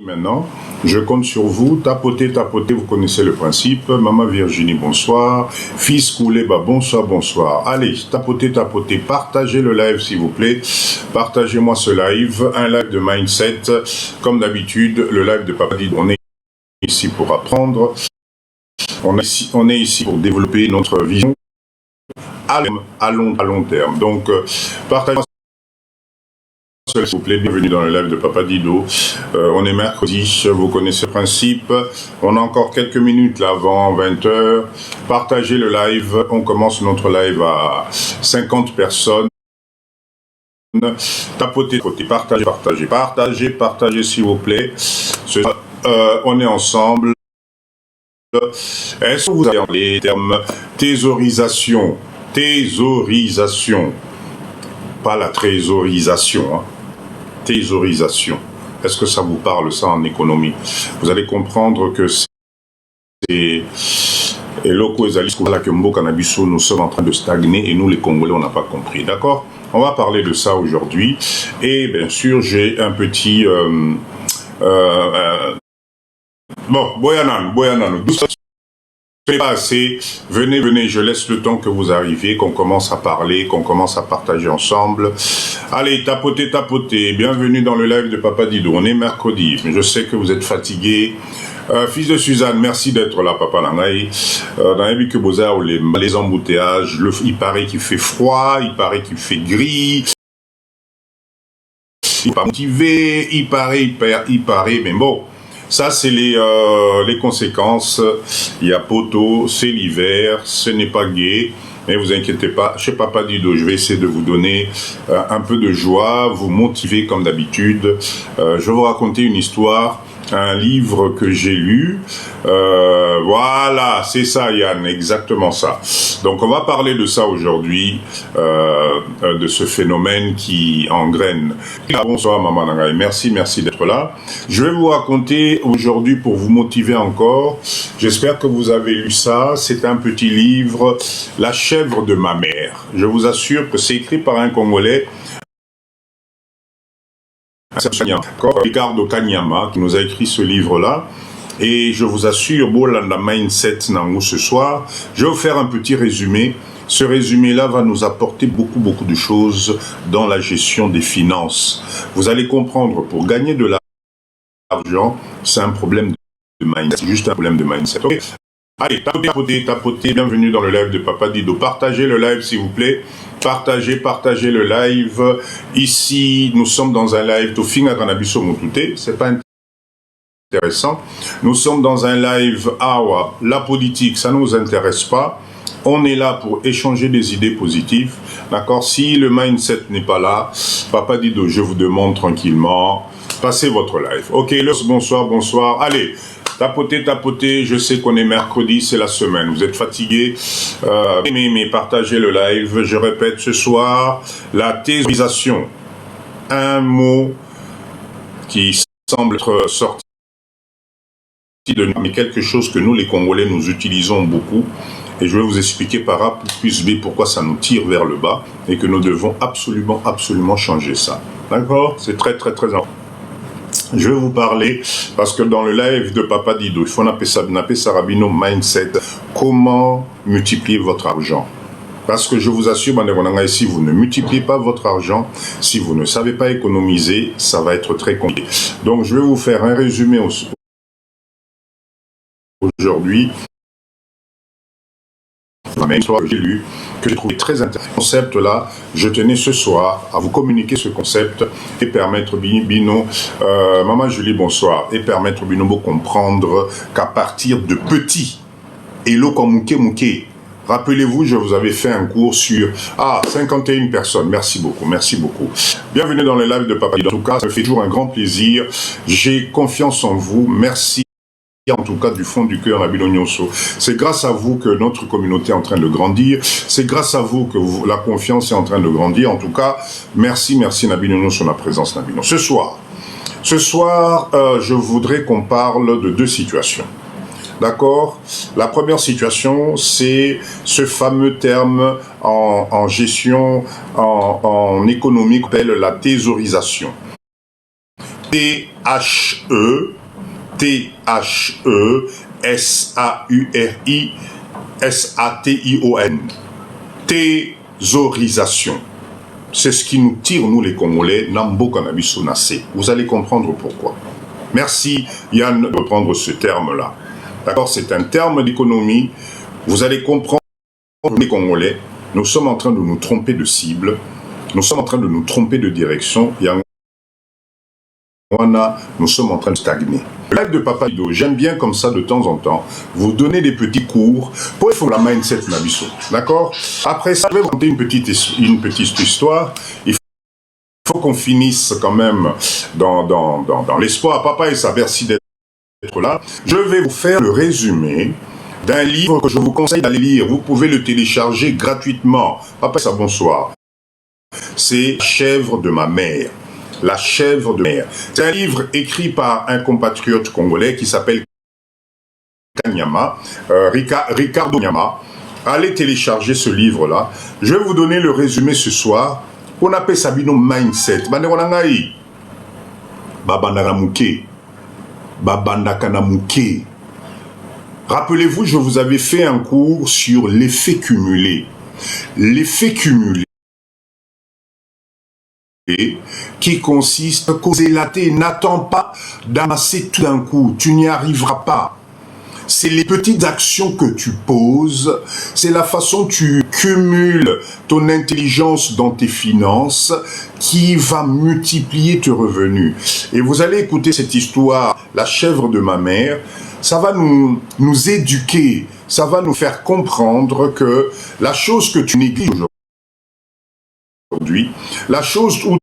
Maintenant, je compte sur vous, tapotez, tapotez, vous connaissez le principe. Maman Virginie, bonsoir. Fils Kouleba, bonsoir, bonsoir. Allez, tapotez, tapotez, partagez le live s'il vous plaît. Partagez-moi ce live, un live de mindset. Comme d'habitude, le live de Papa Dido, on est ici pour apprendre. On est ici pour développer notre vision à long terme. Donc, partagez-moi s'il vous plaît, bienvenue dans le live de Papa Dido. On est mercredi, vous connaissez le principe. On a encore quelques minutes là avant 20h. Partagez le live. On commence notre live à 50 personnes. Tapotez, partagez, partagez, partagez, partagez s'il vous plaît. On est ensemble. Est-ce que vous avez les termes thésaurisation, pas la trésorisation, hein. Thésaurisation. Est-ce que ça vous parle, ça, en économie? Vous allez comprendre que c'est... Et loko ezalisco que Mbo Canabiso, nous sommes en train de stagner et nous, les Congolais, on n'a pas compris. D'accord? On va parler de ça aujourd'hui. Et bien sûr, j'ai un petit... bon, Boyanan, pas assez, venez, je laisse le temps que vous arriviez, qu'on commence à parler, qu'on commence à partager ensemble. Allez, tapotez, bienvenue dans le live de Papa Dido, on est mercredi, je sais que vous êtes fatigués. Fils de Suzanne, merci d'être là, Papa Langaï. Dans la vie que vous avez, les embouteillages, il paraît qu'il fait froid, il paraît qu'il fait gris, il n'est pas motivé, il paraît, mais bon. Ça, c'est les conséquences. Il y a poteau, c'est l'hiver, ce n'est pas gai. Mais vous inquiétez pas, chez Papa Dido, je vais essayer de vous donner un peu de joie, vous motiver comme d'habitude. Je vais vous raconter une histoire, un livre que j'ai lu. Voilà, c'est ça Yann, exactement ça. Donc on va parler de ça aujourd'hui, de ce phénomène qui engraine. Bonsoir Maman Nangaï, merci d'être là. Je vais vous raconter aujourd'hui pour vous motiver encore. J'espère que vous avez lu ça. C'est un petit livre, La chèvre de ma mère. Je vous assure que c'est écrit par un Congolais, Ricardo Kanyama, qui nous a écrit ce livre-là. Et je vous assure, Bolanda Mindset Nango ce soir, je vais vous faire un petit résumé. Ce résumé-là va nous apporter beaucoup de choses dans la gestion des finances. Vous allez comprendre, pour gagner de l'argent, c'est un problème de mindset. C'est juste un problème de mindset. Okay. Allez, tapotez, bienvenue dans le live de Papa Dido. Partagez le live s'il vous plaît. Partagez le live. Ici, nous sommes dans un live. Tofinga Kanabiso Motute. C'est pas intéressant. Nous sommes dans un live. Awa, la politique, ça ne nous intéresse pas. On est là pour échanger des idées positives. D'accord? Si le mindset n'est pas là, Papa Dido, je vous demande tranquillement. Passez votre live. Ok, bonsoir. Allez. Tapotez, je sais qu'on est mercredi, c'est la semaine, vous êtes fatigués, mais partagez le live, je répète ce soir, la thésaurisation, un mot qui semble être sorti de nous, mais quelque chose que nous les Congolais nous utilisons beaucoup, et je vais vous expliquer par A plus B pourquoi ça nous tire vers le bas, et que nous devons absolument changer ça, d'accord? C'est très important. Je vais vous parler, parce que dans le live de Papa Dido, il faut appeler ça Rabino Mindset, comment multiplier votre argent. Parce que je vous assure, si vous ne multipliez pas votre argent, si vous ne savez pas économiser, ça va être très compliqué. Donc je vais vous faire un résumé aujourd'hui. Que j'ai lu, que j'ai trouvé très intéressant. Ce concept-là, je tenais ce soir à vous communiquer ce concept et permettre Bino, Maman Julie, bonsoir, et permettre Bino de comprendre qu'à partir de petit, et Mouké, rappelez-vous, je vous avais fait un cours sur 51 personnes. Merci beaucoup. Bienvenue dans le live de Papa Dido. En tout cas, ça me fait toujours un grand plaisir. J'ai confiance en vous. Merci. En tout cas du fond du cœur, Nabilo Nyonso. C'est grâce à vous que notre communauté est en train de grandir. C'est grâce à vous que la confiance est en train de grandir. En tout cas, merci Nabilo Nyonso sur la présence, Nabilo. Ce soir, je voudrais qu'on parle de deux situations. D'accord? La première situation, c'est ce fameux terme en gestion, en économie qu'on appelle la thésaurisation. T-H-E-T-H-E-S-A-U-R-I-S-A-T-I-O-N. Thésaurisation. C'est ce qui nous tire, nous les Congolais, Nambo Cannabis Nacé. Vous allez comprendre pourquoi. Merci Yann de reprendre ce terme-là. D'accord, c'est un terme d'économie. Vous allez comprendre, les Congolais, nous sommes en train de nous tromper de cible, nous sommes en train de nous tromper de direction. Nous sommes en train de stagner. Le live de Papa Dido, j'aime bien comme ça de temps en temps, vous donner des petits cours pour faire la mindset Nabiso. D'accord? Après ça, je vais vous raconter une petite histoire. Il faut qu'on finisse quand même dans l'espoir. Papa et sa merci d'être là. Je vais vous faire le résumé d'un livre que je vous conseille d'aller lire. Vous pouvez le télécharger gratuitement. Papa et sa bonsoir. C'est Chèvre de ma mère. La chèvre de mer. C'est un livre écrit par un compatriote congolais qui s'appelle Kanyama, Ricardo Nyama. Allez télécharger ce livre-là. Je vais vous donner le résumé ce soir. On appelle ça bino mindset. Babandakanamuke. Rappelez-vous, je vous avais fait un cours sur l'effet cumulé. L'effet cumulé qui consiste à causer la thé. N'attends pas d'amasser tout d'un coup, tu n'y arriveras pas. C'est les petites actions que tu poses, c'est la façon dont tu cumules ton intelligence dans tes finances qui va multiplier tes revenus. Et vous allez écouter cette histoire, la chèvre de ma mère, ça va nous éduquer, ça va nous faire comprendre que la chose que tu négliges aujourd'hui, la chose où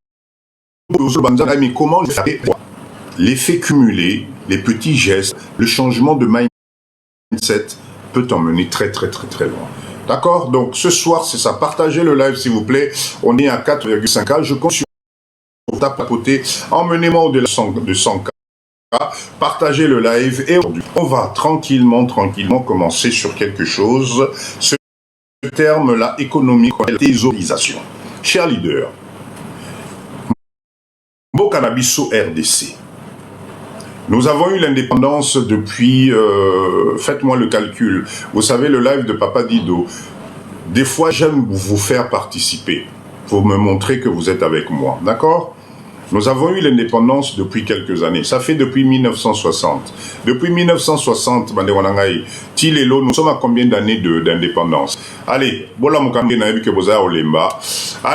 mais comment je fais l'effet cumulé, les petits gestes, le changement de mindset peut t'emmener très loin. D'accord? Donc ce soir, c'est ça. Partagez le live s'il vous plaît. On est à 4,5K. Je compte sur vous tape à côté. Emmenez-moi au-delà de 100K. Partagez le live et aujourd'hui, on va tranquillement commencer sur quelque chose. Ce terme-là, économique, la thésaurisation. Chers leaders, Canabiso RDC. Nous avons eu l'indépendance depuis, faites-moi le calcul, vous savez le live de Papa Dido, des fois j'aime vous faire participer, pour me montrer que vous êtes avec moi, d'accord? Nous avons eu l'indépendance depuis quelques années, ça fait depuis 1960. Depuis 1960, nous sommes à combien d'années d'indépendance? Allez,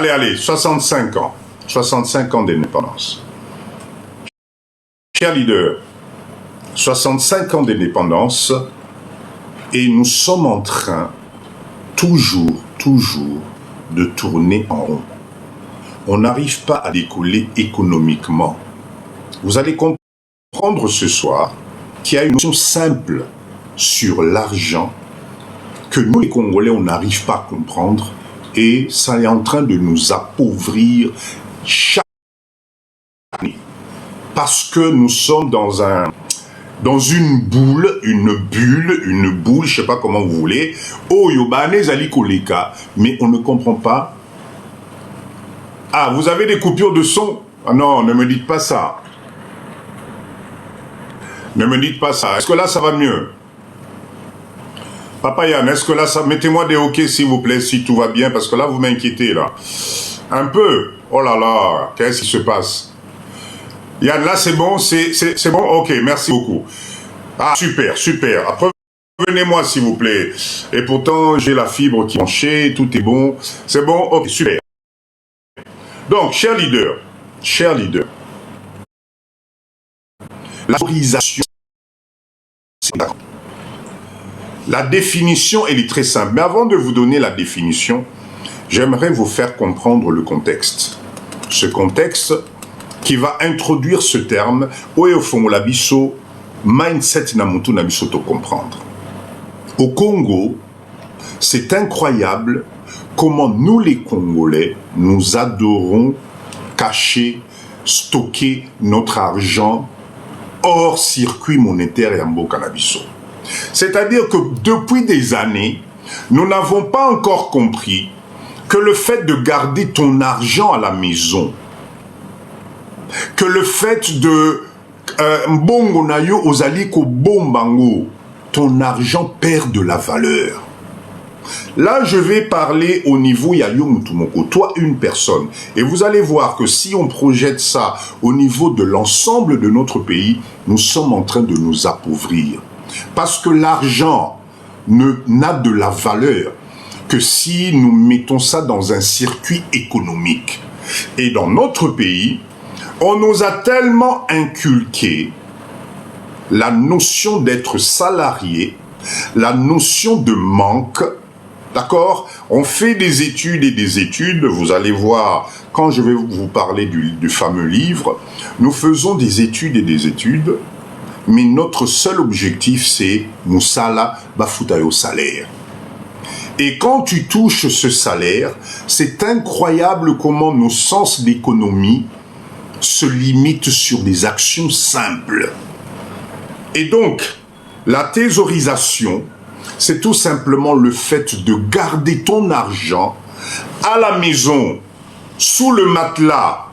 allez, 65 ans. 65 ans d'indépendance. Chers leaders, 65 ans d'indépendance et nous sommes en train toujours de tourner en rond. On n'arrive pas à décoller économiquement. Vous allez comprendre ce soir qu'il y a une notion simple sur l'argent que nous les Congolais on n'arrive pas à comprendre et ça est en train de nous appauvrir chaque année. Parce que nous sommes dans une bulle, je ne sais pas comment vous voulez, mais on ne comprend pas. Ah, vous avez des coupures de son? Ah non, ne me dites pas ça. Ne me dites pas ça. Est-ce que là, ça va mieux? Papa Yann, est-ce que là, ça... mettez-moi des OK, s'il vous plaît, si tout va bien, parce que là, vous m'inquiétez, là. Un peu. Oh là là, qu'est-ce qui se passe? Yann, là, c'est bon, c'est bon? OK, merci beaucoup. Ah, super. Après, venez-moi, s'il vous plaît. Et pourtant, j'ai la fibre qui est branchée, tout est bon. C'est bon? OK, super. Donc, chers leaders, la thésaurisation, la définition, elle est très simple. Mais avant de vous donner la définition, j'aimerais vous faire comprendre le contexte. Ce contexte qui va introduire ce terme, mindset namutu nabiso to comprendre. Au Congo, c'est incroyable comment nous les Congolais, nous adorons cacher, stocker notre argent hors circuit monétaire et en cannabiso. C'est-à-dire que depuis des années, nous n'avons pas encore compris que le fait de garder ton argent à la maison, que le fait de mbongo na yo ozali ko bombango, ton argent perd de la valeur. Là, je vais parler au niveau Yayo Mutumoko, toi une personne. Et vous allez voir que si on projette ça au niveau de l'ensemble de notre pays, nous sommes en train de nous appauvrir. Parce que l'argent n'a de la valeur que si nous mettons ça dans un circuit économique. Et dans notre pays, on nous a tellement inculqué la notion d'être salarié, la notion de manque. D'accord? On fait des études et des études. Vous allez voir, quand je vais vous parler du fameux livre, nous faisons des études et des études, mais notre seul objectif, c'est Moussala Bafutayo salaire. Et quand tu touches ce salaire, c'est incroyable comment nos sens d'économie se limitent sur des actions simples. Et donc, la thésaurisation, c'est tout simplement le fait de garder ton argent à la maison, sous le matelas,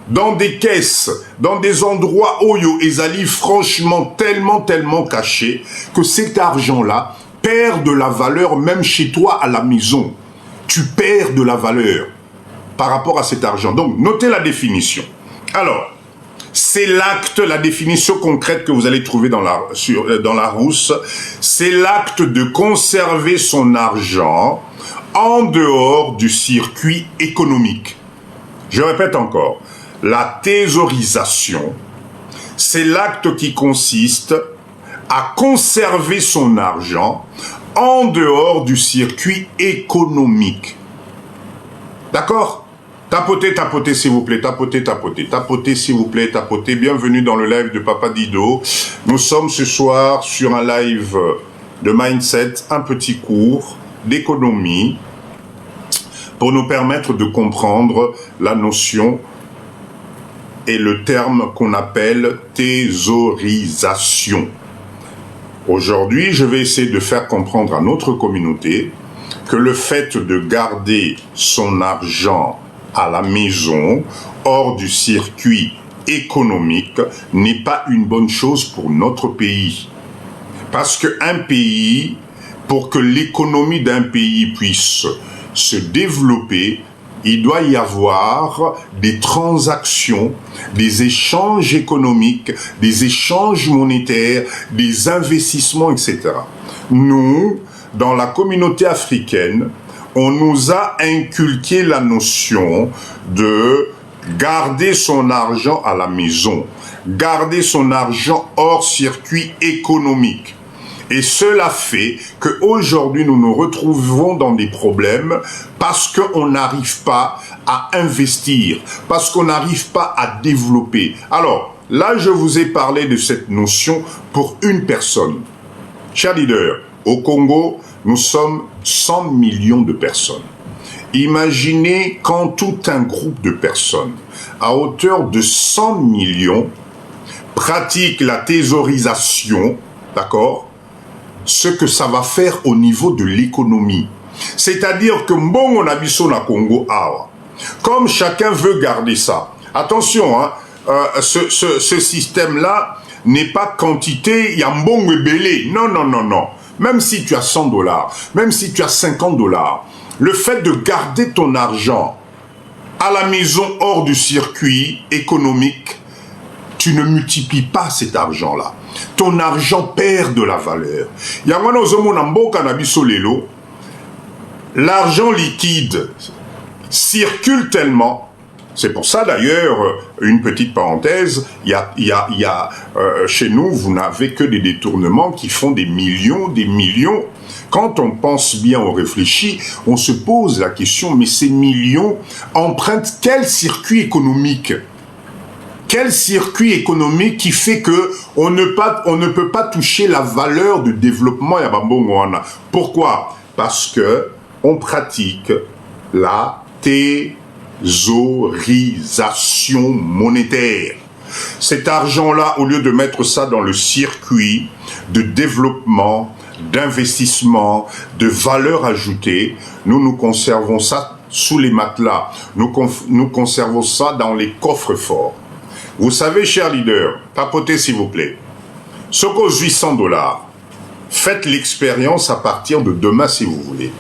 dans des caisses, dans des endroits oyo ezali franchement tellement cachés que cet argent-là perd de la valeur même chez toi à la maison. Tu perds de la valeur par rapport à cet argent. Donc, notez la définition. Alors, c'est l'acte, la définition concrète que vous allez trouver dans la rousse, c'est l'acte de conserver son argent en dehors du circuit économique. Je répète encore, la thésaurisation, c'est l'acte qui consiste à conserver son argent en dehors du circuit économique. D'accord ? Tapotez, tapotez s'il vous plaît, tapotez, tapotez, tapotez s'il vous plaît, tapotez. Bienvenue dans le live de Papa Dido. Nous sommes ce soir sur un live de mindset, un petit cours d'économie pour nous permettre de comprendre la notion et le terme qu'on appelle thésaurisation. Aujourd'hui, je vais essayer de faire comprendre à notre communauté que le fait de garder son argent à la maison, hors du circuit économique, n'est pas une bonne chose pour notre pays. Parce qu'un pays, pour que l'économie d'un pays puisse se développer, il doit y avoir des transactions, des échanges économiques, des échanges monétaires, des investissements, etc. Nous, dans la communauté africaine, on nous a inculqué la notion de garder son argent à la maison, garder son argent hors circuit économique. Et cela fait qu'aujourd'hui, nous nous retrouvons dans des problèmes parce qu'on n'arrive pas à investir, parce qu'on n'arrive pas à développer. Alors, là, je vous ai parlé de cette notion pour une personne. Chers leaders, au Congo, nous sommes 100 millions de personnes. Imaginez quand tout un groupe de personnes, à hauteur de 100 millions, pratique la thésaurisation, d'accord, ce que ça va faire au niveau de l'économie. C'est-à-dire que mbongo na biso na Congo awa, comme chacun veut garder ça. Attention, hein, ce système-là n'est pas quantité, y a mbongo ebele. Non, non, non, non. Même si tu as 100 $, même si tu as 50 $, le fait de garder ton argent à la maison hors du circuit économique, tu ne multiplies pas cet argent-là. Ton argent perd de la valeur. L'argent liquide circule tellement. C'est pour ça d'ailleurs, une petite parenthèse, chez nous, vous n'avez que des détournements qui font des millions, des millions. Quand on pense bien, on réfléchit, on se pose la question, mais ces millions empruntent quel circuit économique ? Quel circuit économique qui fait que on ne peut pas toucher la valeur de développement ya bambongwana? Pourquoi? Parce que on pratique la thésaurisation monétaire. Cet argent-là, au lieu de mettre ça dans le circuit de développement, d'investissement, de valeur ajoutée, nous conservons ça sous les matelas. Nous conservons ça dans les coffres forts. Vous savez, cher leader, papotez s'il vous plaît. Ce qu'aux 800 $, faites l'expérience à partir de demain si vous voulez.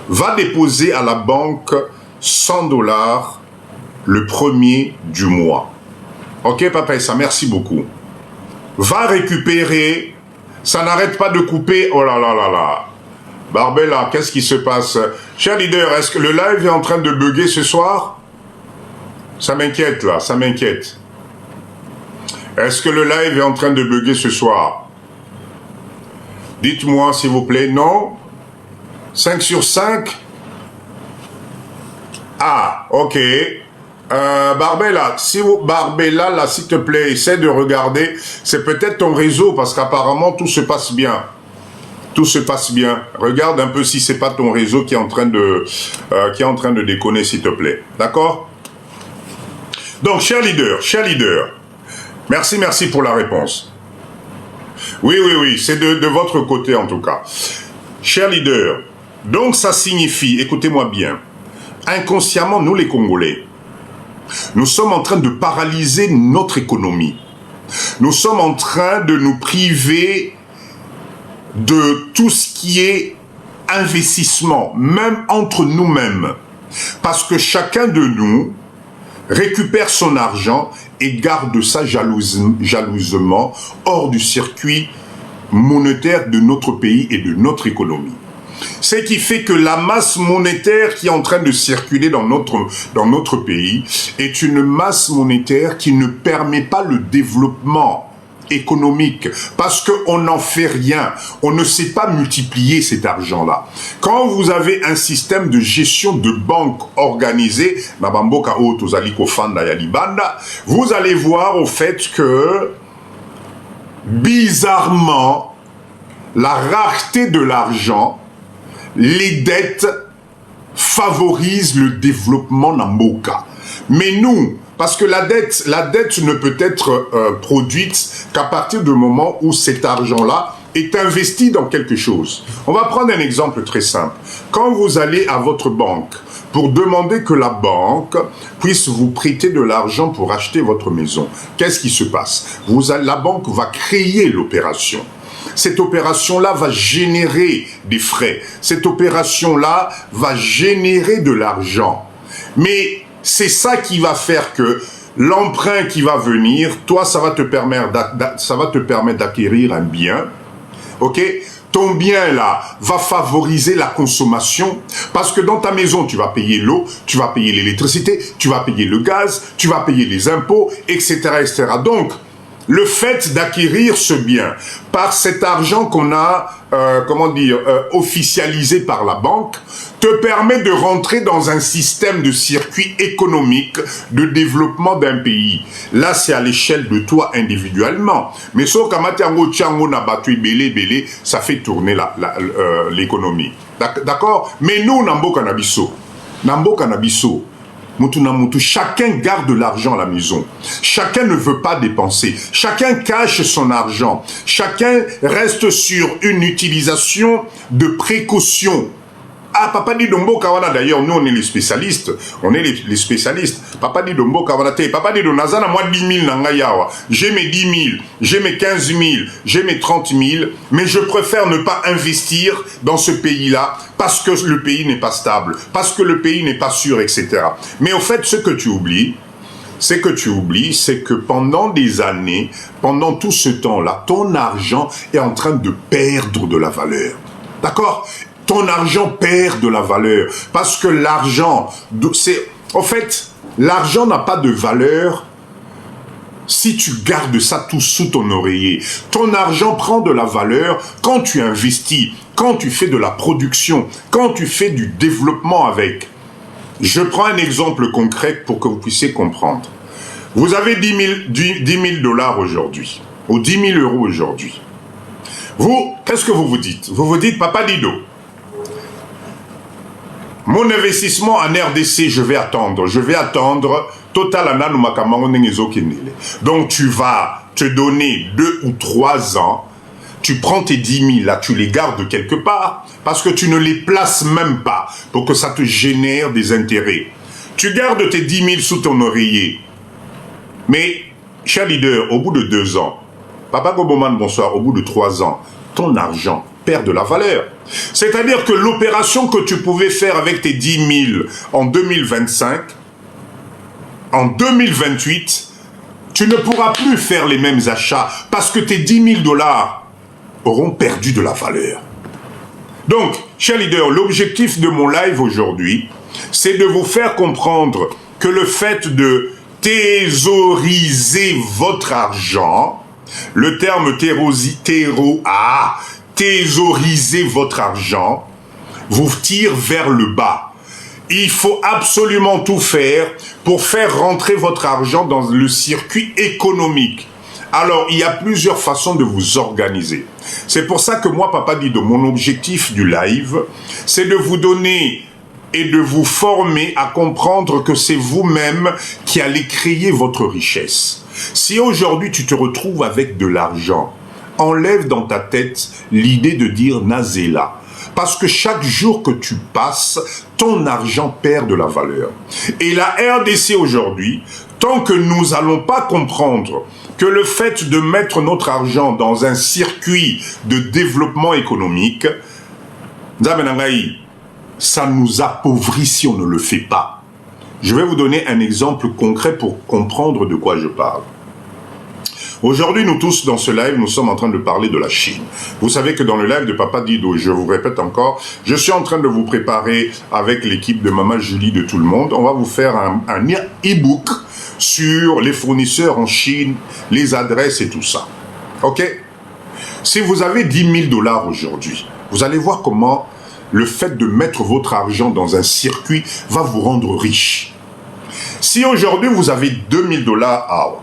Va déposer à la banque 100 $ le 1er du mois. Ok, papa, ça, merci beaucoup. Va récupérer, ça n'arrête pas de couper, oh là là là là. Barbella, qu'est-ce qui se passe? Cher leader, est-ce que le live est en train de bugger ce soir? Ça m'inquiète là, ça m'inquiète. Est-ce que le live est en train de bugger ce soir? Dites-moi s'il vous plaît, non? 5 sur 5? Ah, ok. Barbella, Barbella, là, s'il te plaît, essaie de regarder. C'est peut-être ton réseau, parce qu'apparemment, tout se passe bien. Tout se passe bien. Regarde un peu si c'est pas ton réseau qui est en train de déconner, s'il te plaît. D'accord? Donc, cher leader, merci pour la réponse. Oui, c'est de votre côté en tout cas. Cher leader, donc ça signifie, écoutez-moi bien, inconsciemment, nous les Congolais, nous sommes en train de paralyser notre économie. Nous sommes en train de nous priver de tout ce qui est investissement, même entre nous-mêmes. Parce que chacun de nous récupère son argent et garde ça jalousement hors du circuit monétaire de notre pays et de notre économie. Ce qui fait que la masse monétaire qui est en train de circuler dans notre pays est une masse monétaire qui ne permet pas le développement économique, parce qu'on n'en fait rien, on ne sait pas multiplier cet argent-là. Quand vous avez un système de gestion de banque organisé, vous allez voir au fait que, bizarrement, la rareté de l'argent, les dettes favorisent le développement Namboka. Mais nous, parce que la dette ne peut être produite qu'à partir du moment où cet argent-là est investi dans quelque chose. On va prendre un exemple très simple. Quand vous allez à votre banque pour demander que la banque puisse vous prêter de l'argent pour acheter votre maison, qu'est-ce qui se passe? La banque va créer l'opération. Cette opération-là va générer des frais. Cette opération-là va générer de l'argent. Mais c'est ça qui va faire que l'emprunt qui va venir, toi, ça va te permettre d'acquérir un bien. Ok? Ton bien là va favoriser la consommation parce que dans ta maison, tu vas payer l'eau, tu vas payer l'électricité, tu vas payer le gaz, tu vas payer les impôts, etc., etc. Donc, le fait d'acquérir ce bien par cet argent qu'on a, officialisé par la banque, te permet de rentrer dans un système de circuit économique de développement d'un pays. Là, c'est à l'échelle de toi individuellement. Mais sauf qu'à ça fait tourner l'économie. D'accord? Mais nous, Nambo Canabiso, chacun garde l'argent à la maison. Chacun ne veut pas dépenser. Chacun cache son argent. Chacun reste sur une utilisation de précaution. Ah, Papa dit Dombo Kawana, d'ailleurs, nous on est les spécialistes. On est les spécialistes. Papa dit Dombo Kawana, Papa dit Donazana, moi 10 000 Nangayawa. J'ai mes 10 000, j'ai mes 15 000, j'ai mes 30 000, mais je préfère ne pas investir dans ce pays-là parce que le pays n'est pas stable, parce que le pays n'est pas sûr, etc. Mais au fait, ce que tu oublies, c'est que pendant des années, pendant tout ce temps-là, ton argent est en train de perdre de la valeur. D'accord? Ton argent perd de la valeur parce que l'argent, l'argent n'a pas de valeur si tu gardes ça tout sous ton oreiller. Ton argent prend de la valeur quand tu investis, quand tu fais de la production, quand tu fais du développement avec. Je prends un exemple concret pour que vous puissiez comprendre. Vous avez 10 000 $ aujourd'hui, ou 10 000 € aujourd'hui. Vous, qu'est-ce que vous vous dites? Vous vous dites, Papa Dido, mon investissement en RDC, je vais attendre. Total Ananu Makamango Nengezo Kenele. Donc tu vas te donner 2 ou 3 ans. Tu prends tes 10 000 là, tu les gardes quelque part parce que tu ne les places même pas pour que ça te génère des intérêts. Tu gardes tes 10 000 sous ton oreiller. Mais cher leader, au bout de 2 ans, Papa Goboman, bonsoir, au bout de 3 ans, ton argent perd de la valeur. C'est-à-dire que l'opération que tu pouvais faire avec tes 10 000 en 2025, en 2028, tu ne pourras plus faire les mêmes achats parce que tes 10 000 dollars auront perdu de la valeur. Donc, cher leader, l'objectif de mon live aujourd'hui, c'est de vous faire comprendre que le fait de thésauriser votre argent, le terme thésauriser votre argent, vous tire vers le bas. Il faut absolument tout faire pour faire rentrer votre argent dans le circuit économique. Alors, il y a plusieurs façons de vous organiser. C'est pour ça que moi, Papa Dido, mon objectif du live, c'est de vous donner et de vous former à comprendre que c'est vous-même qui allez créer votre richesse. Si aujourd'hui tu te retrouves avec de l'argent, enlève dans ta tête l'idée de dire Nazéla. Parce que chaque jour que tu passes, ton argent perd de la valeur. Et la RDC aujourd'hui, tant que nous n'allons pas comprendre que le fait de mettre notre argent dans un circuit de développement économique, ça nous appauvrit si on ne le fait pas. Je vais vous donner un exemple concret pour comprendre de quoi je parle. Aujourd'hui, nous tous, dans ce live, nous sommes en train de parler de la Chine. Vous savez que dans le live de Papa Dido, je vous répète encore, je suis en train de vous préparer avec l'équipe de Maman Julie de Tout le Monde. On va vous faire un e-book sur les fournisseurs en Chine, les adresses et tout ça. Ok? Si vous avez 10 000 dollars aujourd'hui, vous allez voir comment le fait de mettre votre argent dans un circuit va vous rendre riche. Si aujourd'hui vous avez 2 000 dollars,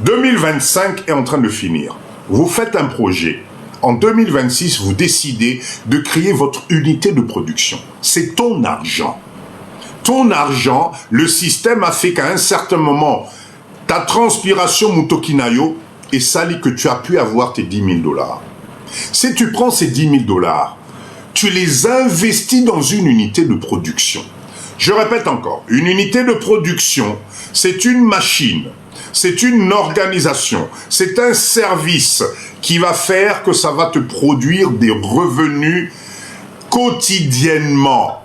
2025 est en train de finir. Vous faites un projet. En 2026, vous décidez de créer votre unité de production. C'est ton argent. Ton argent, le système a fait qu'à un certain moment, ta transpiration mutokinayo est sali que tu as pu avoir tes 10 000 dollars. Si tu prends ces 10 000 dollars, tu les investis dans une unité de production. Je répète encore, une unité de production, c'est une machine. C'est une organisation, c'est un service qui va faire que ça va te produire des revenus quotidiennement.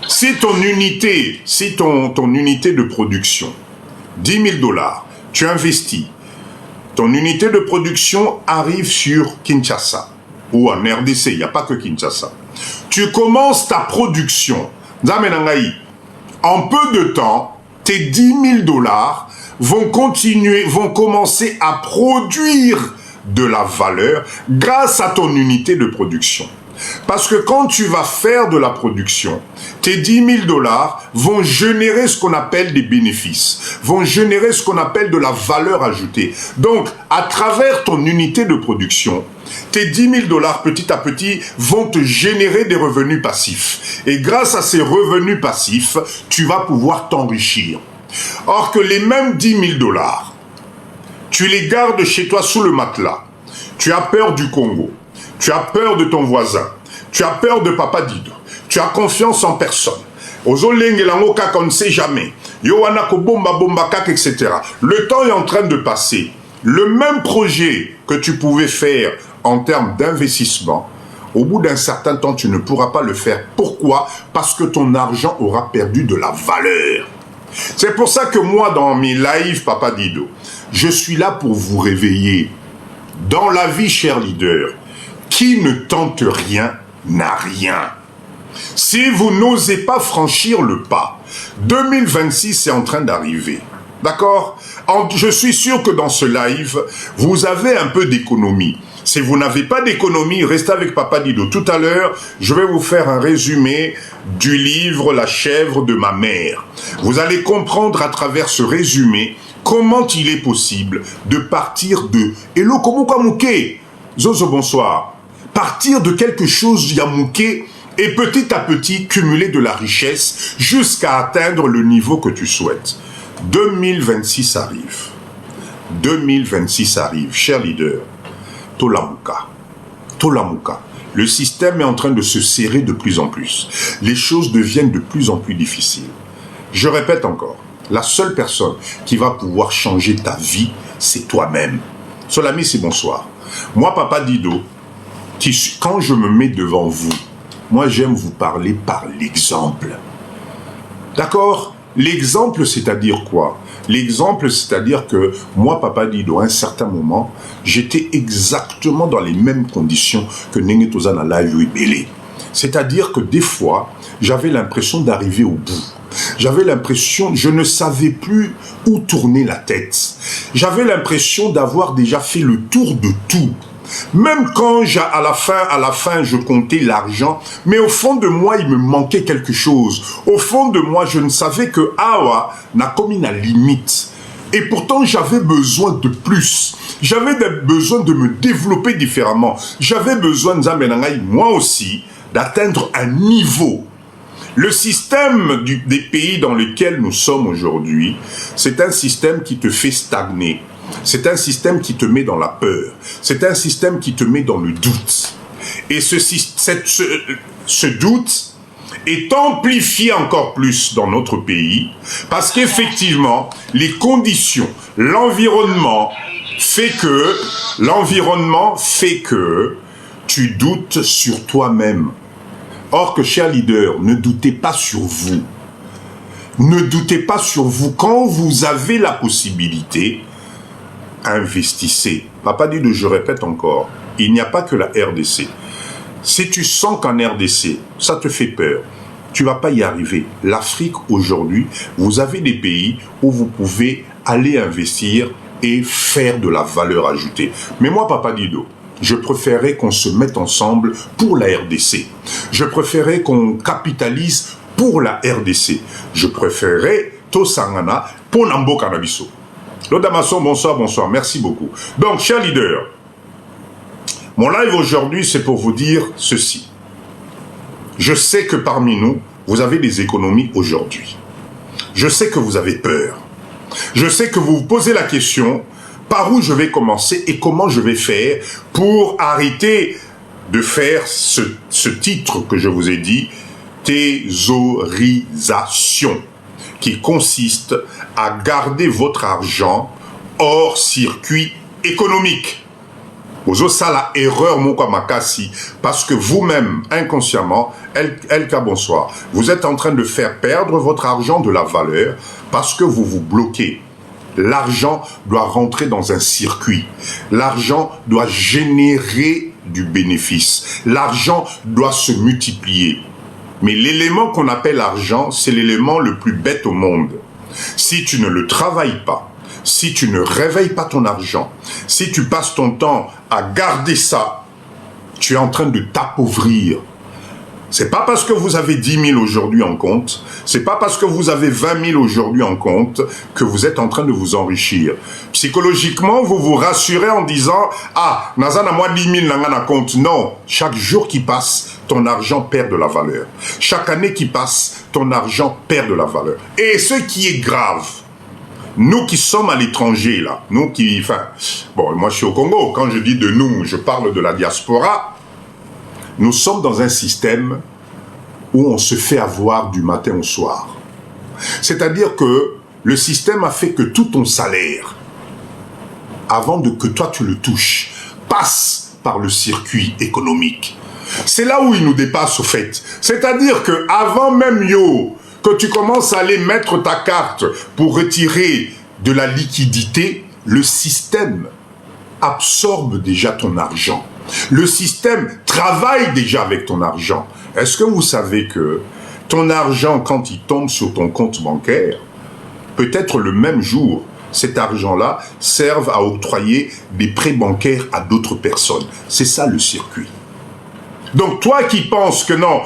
Si ton unité de production, 10 000 dollars, tu investis, ton unité de production arrive sur Kinshasa ou en RDC, il n'y a pas que Kinshasa. Tu commences ta production, en peu de temps, tes 10 000 dollars vont commencer à produire de la valeur grâce à ton unité de production. Parce que quand tu vas faire de la production, tes 10 000 dollars vont générer ce qu'on appelle des bénéfices, vont générer ce qu'on appelle de la valeur ajoutée. Donc, à travers ton unité de production, tes 10 000 dollars petit à petit vont te générer des revenus passifs. Et grâce à ces revenus passifs, tu vas pouvoir t'enrichir. Or que les mêmes 10 000 dollars, tu les gardes chez toi sous le matelas. Tu as peur du Congo. Tu as peur de ton voisin. Tu as peur de Papa Dido. Tu as confiance en personne. On ne sait jamais. Etc. Le temps est en train de passer. Le même projet que tu pouvais faire en termes d'investissement, au bout d'un certain temps, tu ne pourras pas le faire. Pourquoi? Parce que ton argent aura perdu de la valeur. C'est pour ça que moi, dans mes lives, Papa Dido, je suis là pour vous réveiller. Dans la vie, cher leader, qui ne tente rien n'a rien. Si vous n'osez pas franchir le pas, 2026 est en train d'arriver. D'accord? Je suis sûr que dans ce live, vous avez un peu d'économie. Si vous n'avez pas d'économie, restez avec Papa Dido. Tout à l'heure, je vais vous faire un résumé du livre « La chèvre de ma mère ». Vous allez comprendre à travers ce résumé comment il est possible de partir de « Hello, comment mouké ?» Zozo, bonsoir. Partir de quelque chose yamouké et petit à petit cumuler de la richesse jusqu'à atteindre le niveau que tu souhaites. 2026 arrive. 2026 arrive, cher leader. Tolamuka. Tolamuka. Le système est en train de se serrer de plus en plus. Les choses deviennent de plus en plus difficiles. Je répète encore. La seule personne qui va pouvoir changer ta vie, c'est toi-même. Solami, c'est bonsoir. Moi, Papa Dido, quand je me mets devant vous, moi, j'aime vous parler par l'exemple. D'accord? L'exemple, c'est-à-dire quoi? L'exemple, c'est-à-dire que moi, Papa Dido, à un certain moment, j'étais exactement dans les mêmes conditions que Nenge Tozana Live Ibele. C'est-à-dire que des fois, j'avais l'impression d'arriver au bout. J'avais l'impression, je ne savais plus où tourner la tête. J'avais l'impression d'avoir déjà fait le tour de tout. Même quand à la fin, je comptais l'argent, mais au fond de moi, il me manquait quelque chose. Au fond de moi, je ne savais que Awa n'a comme une limite. Et pourtant, j'avais besoin de plus. J'avais besoin de me développer différemment. J'avais besoin, moi aussi, d'atteindre un niveau. Le système des pays dans lesquels nous sommes aujourd'hui, c'est un système qui te fait stagner. C'est un système qui te met dans la peur. C'est un système qui te met dans le doute. Et ce doute est amplifié encore plus dans notre pays parce qu'effectivement, les conditions, l'environnement fait que tu doutes sur toi-même. Or que, chers leaders, ne doutez pas sur vous. Ne doutez pas sur vous. Quand vous avez la possibilité, investissez. Papa dit, je répète encore, il n'y a pas que la RDC. Si tu sens qu'en RDC, ça te fait peur, tu ne vas pas y arriver. L'Afrique, aujourd'hui, vous avez des pays où vous pouvez aller investir et faire de la valeur ajoutée. Mais moi, Papa Dido, je préférais qu'on se mette ensemble pour la RDC. Je préférais qu'on capitalise pour la RDC. Je préférais Tosangana pour Nambo Canabiso. L'Odamasson, bonsoir, bonsoir. Merci beaucoup. Donc, chers leaders, mon live aujourd'hui, c'est pour vous dire ceci. Je sais que parmi nous, vous avez des économies aujourd'hui. Je sais que vous avez peur. Je sais que vous vous posez la question, par où je vais commencer et comment je vais faire pour arrêter de faire ce titre que je vous ai dit, thésaurisation, qui consiste à garder votre argent hors circuit économique. Ozo ça la erreur Mokwa Makasi, parce que vous-même, inconsciemment, Elka bonsoir, vous êtes en train de faire perdre votre argent de la valeur parce que vous vous bloquez. L'argent doit rentrer dans un circuit. L'argent doit générer du bénéfice. L'argent doit se multiplier. Mais l'élément qu'on appelle argent, c'est l'élément le plus bête au monde. Si tu ne le travailles pas, si tu ne réveilles pas ton argent, si tu passes ton temps à garder ça, tu es en train de t'appauvrir. C'est pas parce que vous avez 10 000 aujourd'hui en compte, c'est pas parce que vous avez 20 000 aujourd'hui en compte que vous êtes en train de vous enrichir. Psychologiquement, vous vous rassurez en disant « Ah, Nazana moi 10 000 n'en compte ». Non, chaque jour qui passe, ton argent perd de la valeur. Chaque année qui passe, ton argent perd de la valeur. Et ce qui est grave, nous qui sommes à l'étranger, là, nous qui... Enfin, bon, moi je suis au Congo, quand je dis de nous, je parle de la diaspora. Nous sommes dans un système où on se fait avoir du matin au soir. C'est-à-dire que le système a fait que tout ton salaire, avant que toi tu le touches, passe par le circuit économique. C'est là où il nous dépasse au fait. C'est-à-dire que avant même que tu commences à aller mettre ta carte pour retirer de la liquidité, le système absorbe déjà ton argent. Le système travaille déjà avec ton argent. Est-ce que vous savez que ton argent, quand il tombe sur ton compte bancaire, peut-être le même jour, cet argent-là serve à octroyer des prêts bancaires à d'autres personnes. C'est ça le circuit. Donc toi qui penses que non,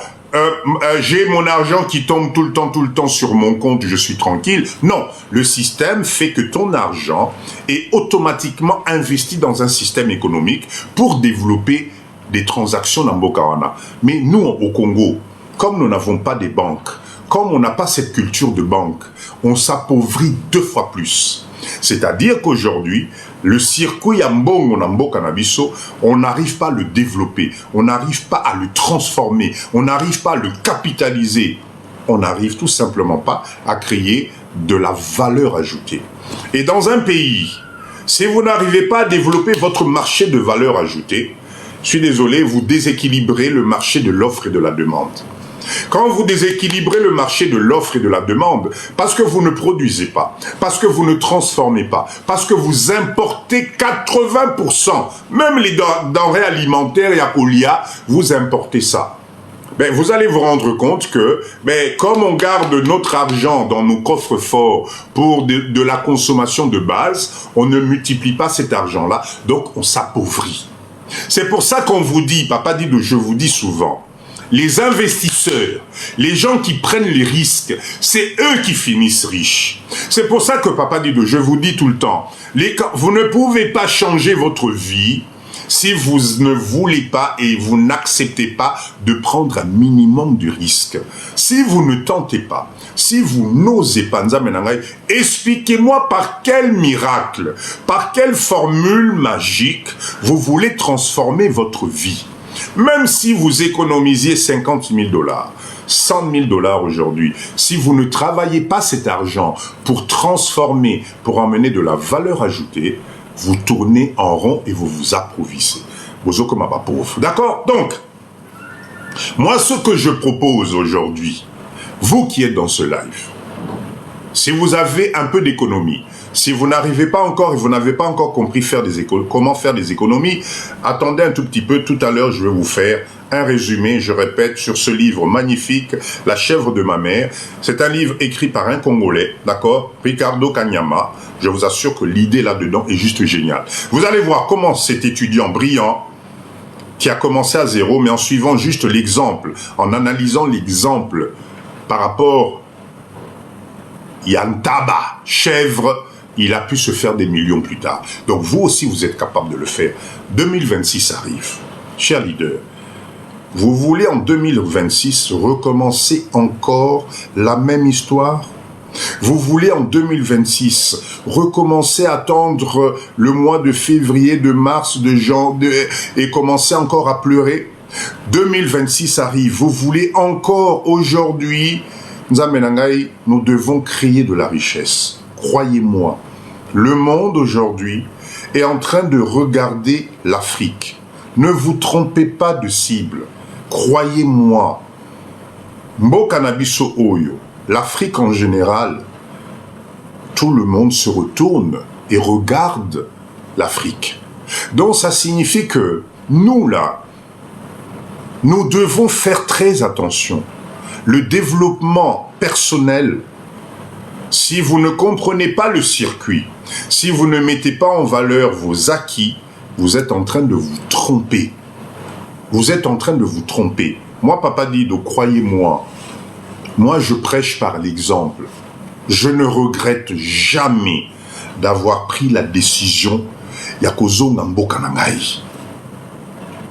j'ai mon argent qui tombe tout le temps sur mon compte, je suis tranquille. Non, le système fait que ton argent est automatiquement investi dans un système économique pour développer des transactions dans Bokawana. Mais nous, au Congo, comme nous n'avons pas des banques, comme on n'a pas cette culture de banque, on s'appauvrit 2 fois plus. C'est-à-dire qu'aujourd'hui, le circuit Ambongo Nambo Canabiso, on n'arrive pas à le développer, on n'arrive pas à le transformer, on n'arrive pas à le capitaliser. On n'arrive tout simplement pas à créer de la valeur ajoutée. Et dans un pays, si vous n'arrivez pas à développer votre marché de valeur ajoutée, je suis désolé, vous déséquilibrez le marché de l'offre et de la demande. Quand vous déséquilibrez le marché de l'offre et de la demande, parce que vous ne produisez pas, parce que vous ne transformez pas, parce que vous importez 80%, même les denrées alimentaires, Yakulia, vous importez ça. Ben, vous allez vous rendre compte que, comme on garde notre argent dans nos coffres forts pour de la consommation de base, on ne multiplie pas cet argent-là, donc on s'appauvrit. C'est pour ça qu'on vous dit, Papa Dido, je vous dis souvent, les investisseurs, les gens qui prennent les risques, c'est eux qui finissent riches. C'est pour ça que, Papa Dido, je vous dis tout le temps, vous ne pouvez pas changer votre vie si vous ne voulez pas et vous n'acceptez pas de prendre un minimum de risque. Si vous ne tentez pas, si vous n'osez pas, expliquez-moi par quel miracle, par quelle formule magique vous voulez transformer votre vie. Même si vous économisiez 50 000 $, 100 000 $ aujourd'hui, si vous ne travaillez pas cet argent pour transformer, pour emmener de la valeur ajoutée, vous tournez en rond et vous vous approvissez. D'accord? Donc, moi, ce que je propose aujourd'hui, vous qui êtes dans ce live, si vous avez un peu d'économie, si vous n'arrivez pas encore et vous n'avez pas encore compris comment faire des économies, attendez un tout petit peu. Tout à l'heure, je vais vous faire un résumé, je répète, sur ce livre magnifique, La chèvre de ma mère. C'est un livre écrit par un Congolais, d'accord, Ricardo Kanyama. Je vous assure que l'idée là-dedans est juste géniale. Vous allez voir comment cet étudiant brillant, qui a commencé à zéro, mais en suivant juste l'exemple, en analysant l'exemple par rapport Yantaba, chèvre, il a pu se faire des millions plus tard. Donc vous aussi, vous êtes capable de le faire. 2026 arrive. Chers leaders, vous voulez en 2026 recommencer encore la même histoire? Vous voulez en 2026 recommencer à attendre le mois de février, de mars, de janvier et commencer encore à pleurer? 2026 arrive. Vous voulez encore aujourd'hui, nous devons créer de la richesse. Croyez-moi, le monde aujourd'hui est en train de regarder l'Afrique. Ne vous trompez pas de cible. Croyez-moi. Mbokanabiso Oyo, l'Afrique en général, tout le monde se retourne et regarde l'Afrique. Donc ça signifie que nous là, nous devons faire très attention. Le développement personnel, si vous ne comprenez pas le circuit, si vous ne mettez pas en valeur vos acquis, vous êtes en train de vous tromper. Vous êtes en train de vous tromper. Moi, Papa Dido, croyez-moi, moi je prêche par l'exemple. Je ne regrette jamais d'avoir pris la décision Yakozo Namboka Nangai.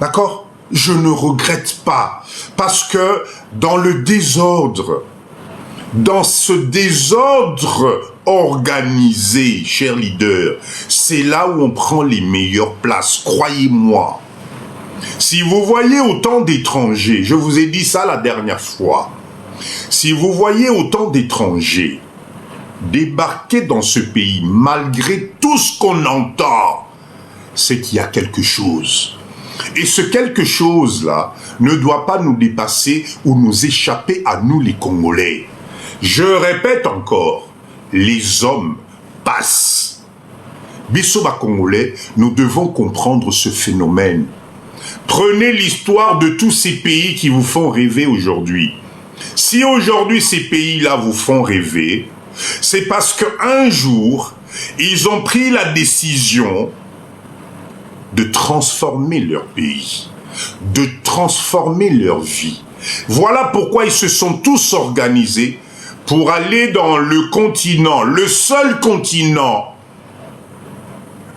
D'accord? Je ne regrette pas. Parce que dans le désordre, dans ce désordre organisé, chers leaders, c'est là où on prend les meilleures places, croyez-moi. Si vous voyez autant d'étrangers, je vous ai dit ça la dernière fois, si vous voyez autant d'étrangers débarquer dans ce pays, malgré tout ce qu'on entend, c'est qu'il y a quelque chose. Et ce quelque chose-là ne doit pas nous dépasser ou nous échapper à nous les Congolais. Je répète encore, les hommes passent. Bissoba Congolais, nous devons comprendre ce phénomène. Prenez l'histoire de tous ces pays qui vous font rêver aujourd'hui. Si aujourd'hui ces pays-là vous font rêver, c'est parce qu'un jour, ils ont pris la décision de transformer leur pays, de transformer leur vie. Voilà pourquoi ils se sont tous organisés pour aller dans le continent, le seul continent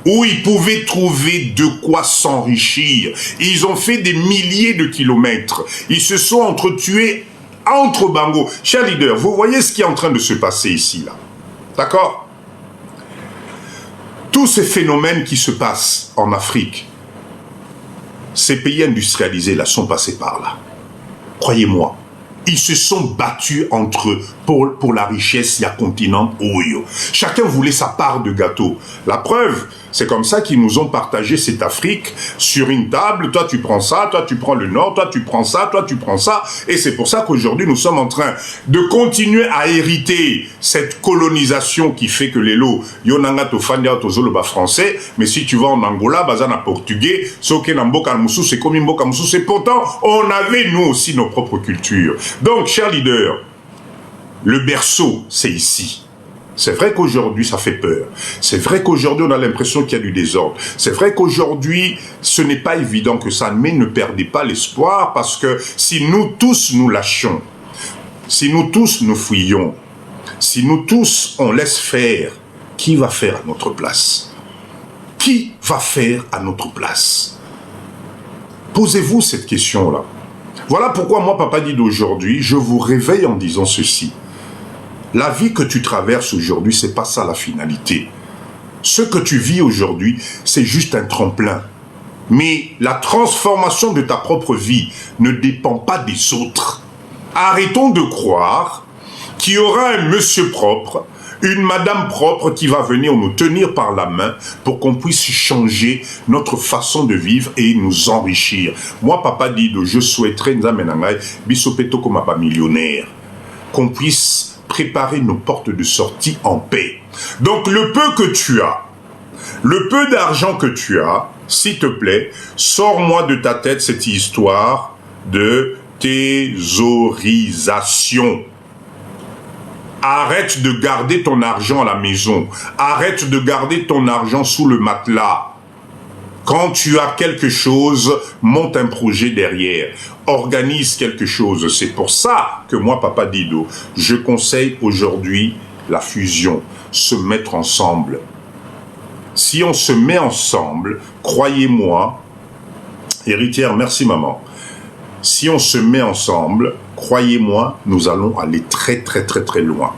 où ils pouvaient trouver de quoi s'enrichir. Ils ont fait des milliers de kilomètres. Ils se sont entretués entre Bango. Chers leaders, vous voyez ce qui est en train de se passer ici, là. D'accord? Tous ces phénomènes qui se passent en Afrique, ces pays industrialisés là sont passés par là. Croyez-moi. Ils se sont battus entre eux pour la richesse, il y a continent Oyo. Chacun voulait sa part de gâteau. La preuve, c'est comme ça qu'ils nous ont partagé cette Afrique sur une table. Toi, tu prends ça, toi, tu prends le Nord, toi, tu prends ça, toi, tu prends ça. Et c'est pour ça qu'aujourd'hui, nous sommes en train de continuer à hériter cette colonisation qui fait que les lots, yonanga tofandia tozoloba français, mais si tu vas en Angola, bazana portugais, soke namboka musu, c'est comme mboka musu, c'est pourtant, on avait nous aussi nos propres cultures. Donc, chers leaders, le berceau, c'est ici. C'est vrai qu'aujourd'hui, ça fait peur. C'est vrai qu'aujourd'hui, on a l'impression qu'il y a du désordre. C'est vrai qu'aujourd'hui, ce n'est pas évident que ça, mais ne perdez pas l'espoir, parce que si nous tous nous lâchons, si nous tous nous fouillons, si nous tous on laisse faire, qui va faire à notre place? Qui va faire à notre place? Posez-vous cette question-là. Voilà pourquoi moi, Papa dit d'aujourd'hui, je vous réveille en disant ceci. La vie que tu traverses aujourd'hui, c'est pas ça la finalité. Ce que tu vis aujourd'hui, c'est juste un tremplin. Mais la transformation de ta propre vie ne dépend pas des autres. Arrêtons de croire qu'il y aura un monsieur propre, une madame propre qui va venir nous tenir par la main pour qu'on puisse changer notre façon de vivre et nous enrichir. Moi, Papa Dido, je souhaiterais, Bissopeto comme un millionnaire, qu'on puisse préparer nos portes de sortie en paix. Donc, le peu que tu as, le peu d'argent que tu as, s'il te plaît, sors-moi de ta tête cette histoire de thésaurisation. Arrête de garder ton argent à la maison. Arrête de garder ton argent sous le matelas. Quand tu as quelque chose, monte un projet derrière. Organise quelque chose. C'est pour ça que moi, Papa Dido, je conseille aujourd'hui la fusion. Se mettre ensemble. Si on se met ensemble, croyez-moi, héritière, merci maman. Si on se met ensemble, croyez-moi, nous allons aller très très très très loin.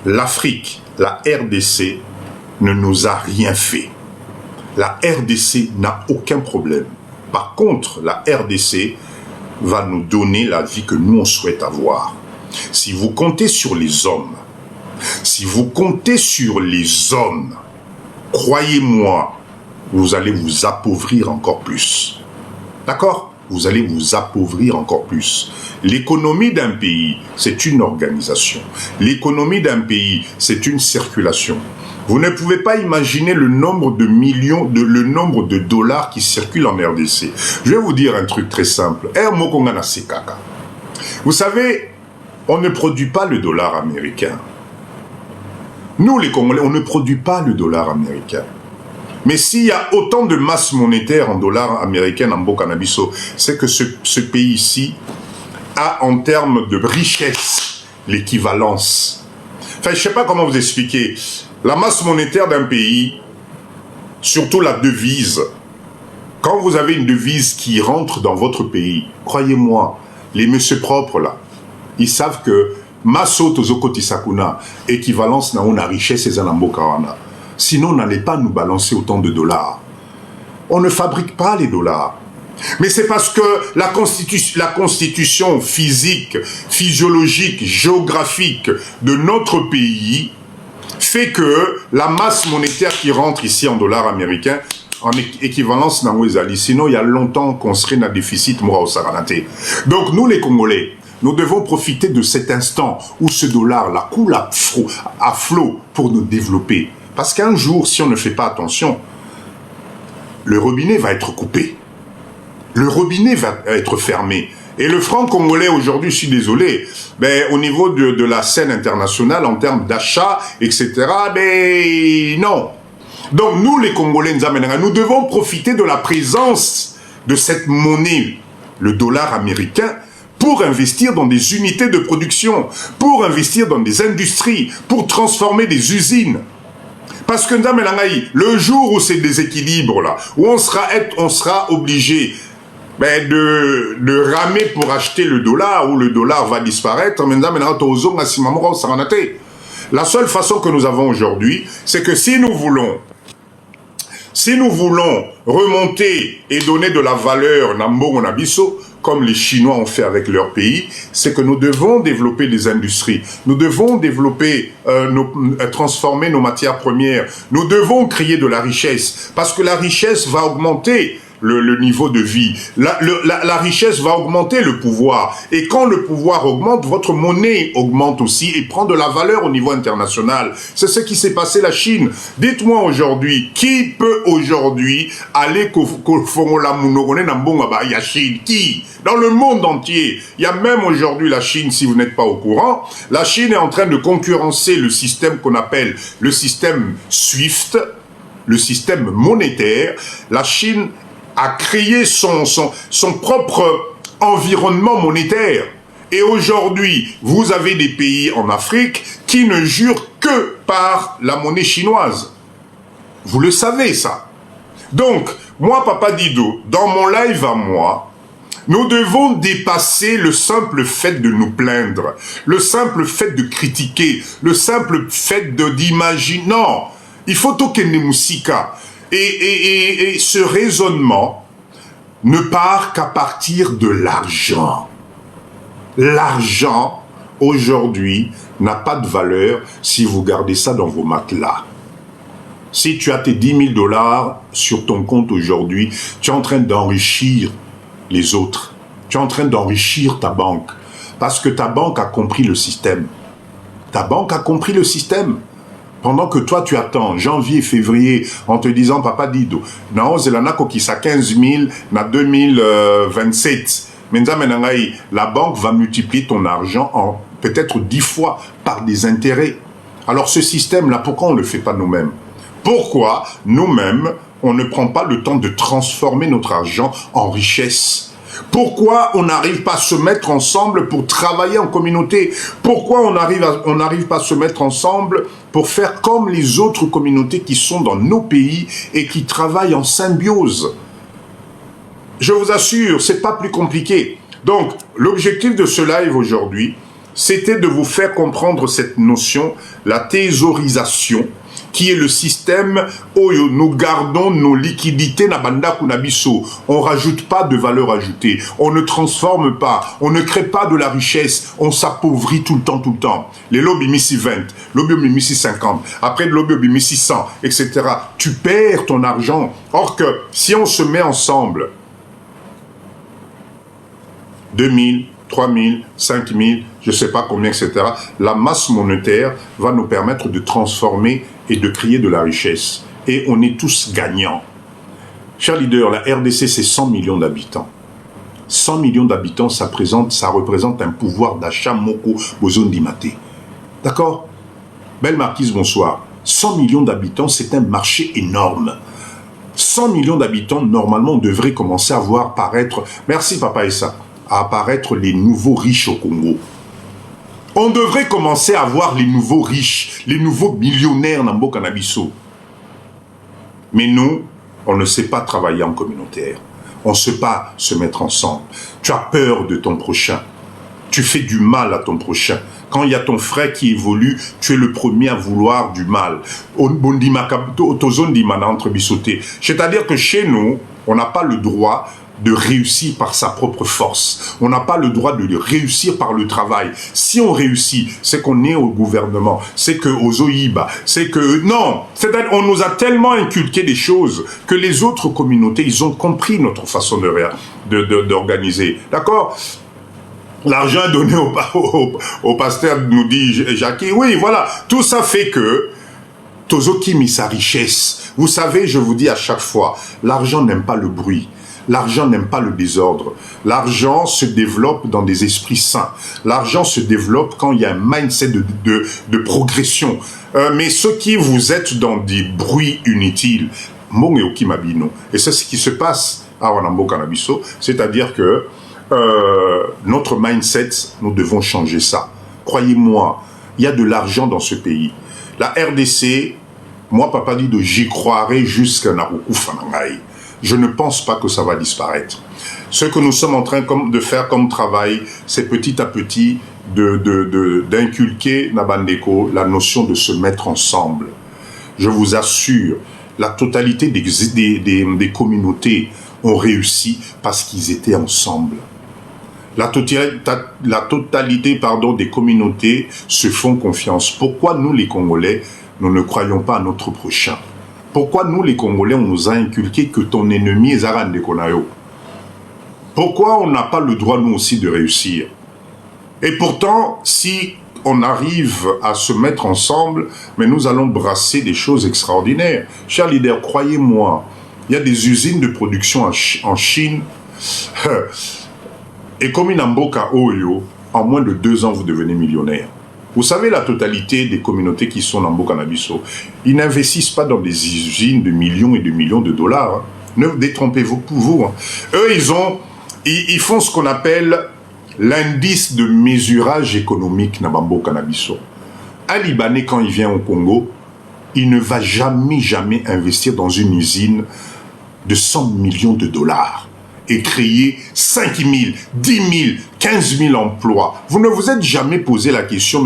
L'Afrique, la RDC, ne nous a rien fait. La RDC n'a aucun problème. Par contre, la RDC va nous donner la vie que nous on souhaite avoir. Si vous comptez sur les hommes, croyez-moi, vous allez vous appauvrir encore plus. D'accord ? Vous allez vous appauvrir encore plus. L'économie d'un pays, c'est une organisation. L'économie d'un pays, c'est une circulation. Vous ne pouvez pas imaginer le nombre de millions, le nombre de dollars qui circulent en RDC. Je vais vous dire un truc très simple. Vous savez, on ne produit pas le dollar américain. Nous, les Congolais, on ne produit pas le dollar américain. Mais s'il y a autant de masse monétaire en dollars américains en Bokanabiso, c'est que ce pays-ci a en termes de richesse l'équivalence. Enfin, je ne sais pas comment vous expliquer. La masse monétaire d'un pays, surtout la devise, quand vous avez une devise qui rentre dans votre pays, croyez-moi, les messieurs propres là, ils savent que Maso Tozoko Tisakuna, équivalence n'a une richesse et un Bokawana. Sinon, on n'allait pas nous balancer autant de dollars. On ne fabrique pas les dollars. Mais c'est parce que la constitution physique, physiologique, géographique de notre pays fait que la masse monétaire qui rentre ici en dollars américains, en équivalence n'a pas. Sinon, il y a longtemps qu'on serait dans un déficit moral au Saranate. Donc, nous les Congolais, nous devons profiter de cet instant où ce dollar-là coule à flot pour nous développer. Parce qu'un jour, si on ne fait pas attention, le robinet va être coupé. Le robinet va être fermé. Et le franc congolais aujourd'hui, je suis désolé, ben, au niveau de la scène internationale, en termes d'achat, etc., ben non. Donc nous, les Congolais, nous devons profiter de la présence de cette monnaie, le dollar américain, pour investir dans des unités de production, pour investir dans des industries, pour transformer des usines. Parce que le jour où c'est déséquilibre là, où on sera obligé de ramer pour acheter le dollar, où le dollar va disparaître, la seule façon que nous avons aujourd'hui, c'est que si nous voulons remonter et donner de la valeur, comme les Chinois ont fait avec leur pays, c'est que nous devons développer des industries. Nous devons développer, transformer nos matières premières. Nous devons créer de la richesse. Parce que la richesse va augmenter le niveau de vie. La richesse va augmenter le pouvoir. Et quand le pouvoir augmente, votre monnaie augmente aussi et prend de la valeur au niveau international. C'est ce qui s'est passé la Chine. Dites-moi aujourd'hui, qui peut aujourd'hui aller la Chine? Qui? Dans le monde entier. Il y a même aujourd'hui la Chine, si vous n'êtes pas au courant, la Chine est en train de concurrencer le système qu'on appelle le système SWIFT, le système monétaire. La Chine a créé son propre environnement monétaire. Et aujourd'hui, vous avez des pays en Afrique qui ne jurent que par la monnaie chinoise. Vous le savez, ça. Donc, moi, Papa Dido, dans mon live à moi, nous devons dépasser le simple fait de nous plaindre, le simple fait de critiquer, le simple fait d'imaginer. Non, il faut tokene musika. Et ce raisonnement ne part qu'à partir de l'argent. L'argent, aujourd'hui, n'a pas de valeur si vous gardez ça dans vos matelas. Si tu as tes 10 000 $ sur ton compte aujourd'hui, tu es en train d'enrichir les autres. Tu es en train d'enrichir ta banque. Parce que ta banque a compris le système. Ta banque a compris le système. Pendant que toi, tu attends janvier, février, en te disant, Papa Dido, non, c'est la qui sa 15 000, na 2027. La banque va multiplier ton argent en peut-être 10 fois par des intérêts. Alors ce système-là, pourquoi on ne le fait pas nous-mêmes? Pourquoi nous-mêmes, on ne prend pas le temps de transformer notre argent en richesse? Pourquoi on n'arrive pas à se mettre ensemble pour travailler en communauté? Pourquoi on n'arrive pas à se mettre ensemble pour faire comme les autres communautés qui sont dans nos pays et qui travaillent en symbiose? Je vous assure, c'est pas plus compliqué. Donc, l'objectif de ce live aujourd'hui, c'était de vous faire comprendre cette notion, la thésaurisation, qui est le système où nous gardons nos liquidités na banda kunabiso. On ne rajoute pas de valeur ajoutée, on ne transforme pas, on ne crée pas de la richesse, on s'appauvrit tout le temps. Les lobbies missi 20, lobby missi 50, après le lobby missi 100, etc. Tu perds ton argent. Or que si on se met ensemble, 2000, 3000, 5000, je ne sais pas combien, etc. La masse monétaire va nous permettre de transformer et de créer de la richesse. Et on est tous gagnants. Chers leaders, la RDC, c'est 100 millions d'habitants. 100 millions d'habitants, ça représente un pouvoir d'achat moko bozondi maté. D'accord? Belle Marquise, bonsoir. 100 millions d'habitants, c'est un marché énorme. 100 millions d'habitants, normalement, on devrait commencer à voir apparaître... Merci, Papa Issa. À apparaître les nouveaux riches au Congo. On devrait commencer à voir les nouveaux riches, les nouveaux millionnaires dans Mboka na biso. Mais nous, on ne sait pas travailler en communautaire. On ne sait pas se mettre ensemble. Tu as peur de ton prochain. Tu fais du mal à ton prochain. Quand il y a ton frère qui évolue, tu es le premier à vouloir du mal. C'est-à-dire que chez nous, on n'a pas le droit de réussir par sa propre force. On n'a pas le droit de réussir par le travail. Si on réussit, c'est qu'on est au gouvernement, c'est que aux OIBA, c'est que... Non, c'est-à-dire on nous a tellement inculqué des choses que les autres communautés, ils ont compris notre façon d'organiser. D'accord? L'argent donné au pasteur, nous dit Jackie. Oui, voilà. Tout ça fait que Tozoki mis sa richesse. Vous savez, je vous dis à chaque fois, l'argent n'aime pas le bruit. L'argent n'aime pas le désordre. L'argent se développe dans des esprits sains. L'argent se développe quand il y a un mindset de progression. Mais ceux qui vous êtes dans des bruits inutiles, et c'est ce qui se passe à Wanambo Canabiso, c'est-à-dire que notre mindset, nous devons changer ça. Croyez-moi, il y a de l'argent dans ce pays. La RDC, moi, Papa Dido, j'y croirai jusqu'à Narukou Fanangaï. Je ne pense pas que ça va disparaître. Ce que nous sommes en train de faire comme travail, c'est petit à petit d'inculquer Nabandeko la notion de se mettre ensemble. Je vous assure, la totalité des communautés ont réussi parce qu'ils étaient ensemble. La totalité des communautés se font confiance. Pourquoi nous, les Congolais, nous ne croyons pas à notre prochain? Pourquoi nous, les Congolais, on nous a inculqué que ton ennemi est Zarande Konayo? Pourquoi on n'a pas le droit, nous aussi, de réussir? Et pourtant, si on arrive à se mettre ensemble, mais nous allons brasser des choses extraordinaires. Chers leaders, croyez-moi, il y a des usines de production en Chine. Et comme une Mboka Oyo, en moins de 2 ans, vous devenez millionnaire. Vous savez, la totalité des communautés qui sont dans Mboka Nabiso, ils n'investissent pas dans des usines de millions et de millions de dollars. Hein. Ne vous détrompez-vous pour vous. Hein. Eux, ils font ce qu'on appelle l'indice de mesurage économique dans Mboka Nabiso. Un Libanais, quand il vient au Congo, il ne va jamais investir dans une usine de 100 millions de dollars et créer 5 000, 10 000, 15 000 emplois. Vous ne vous êtes jamais posé la question,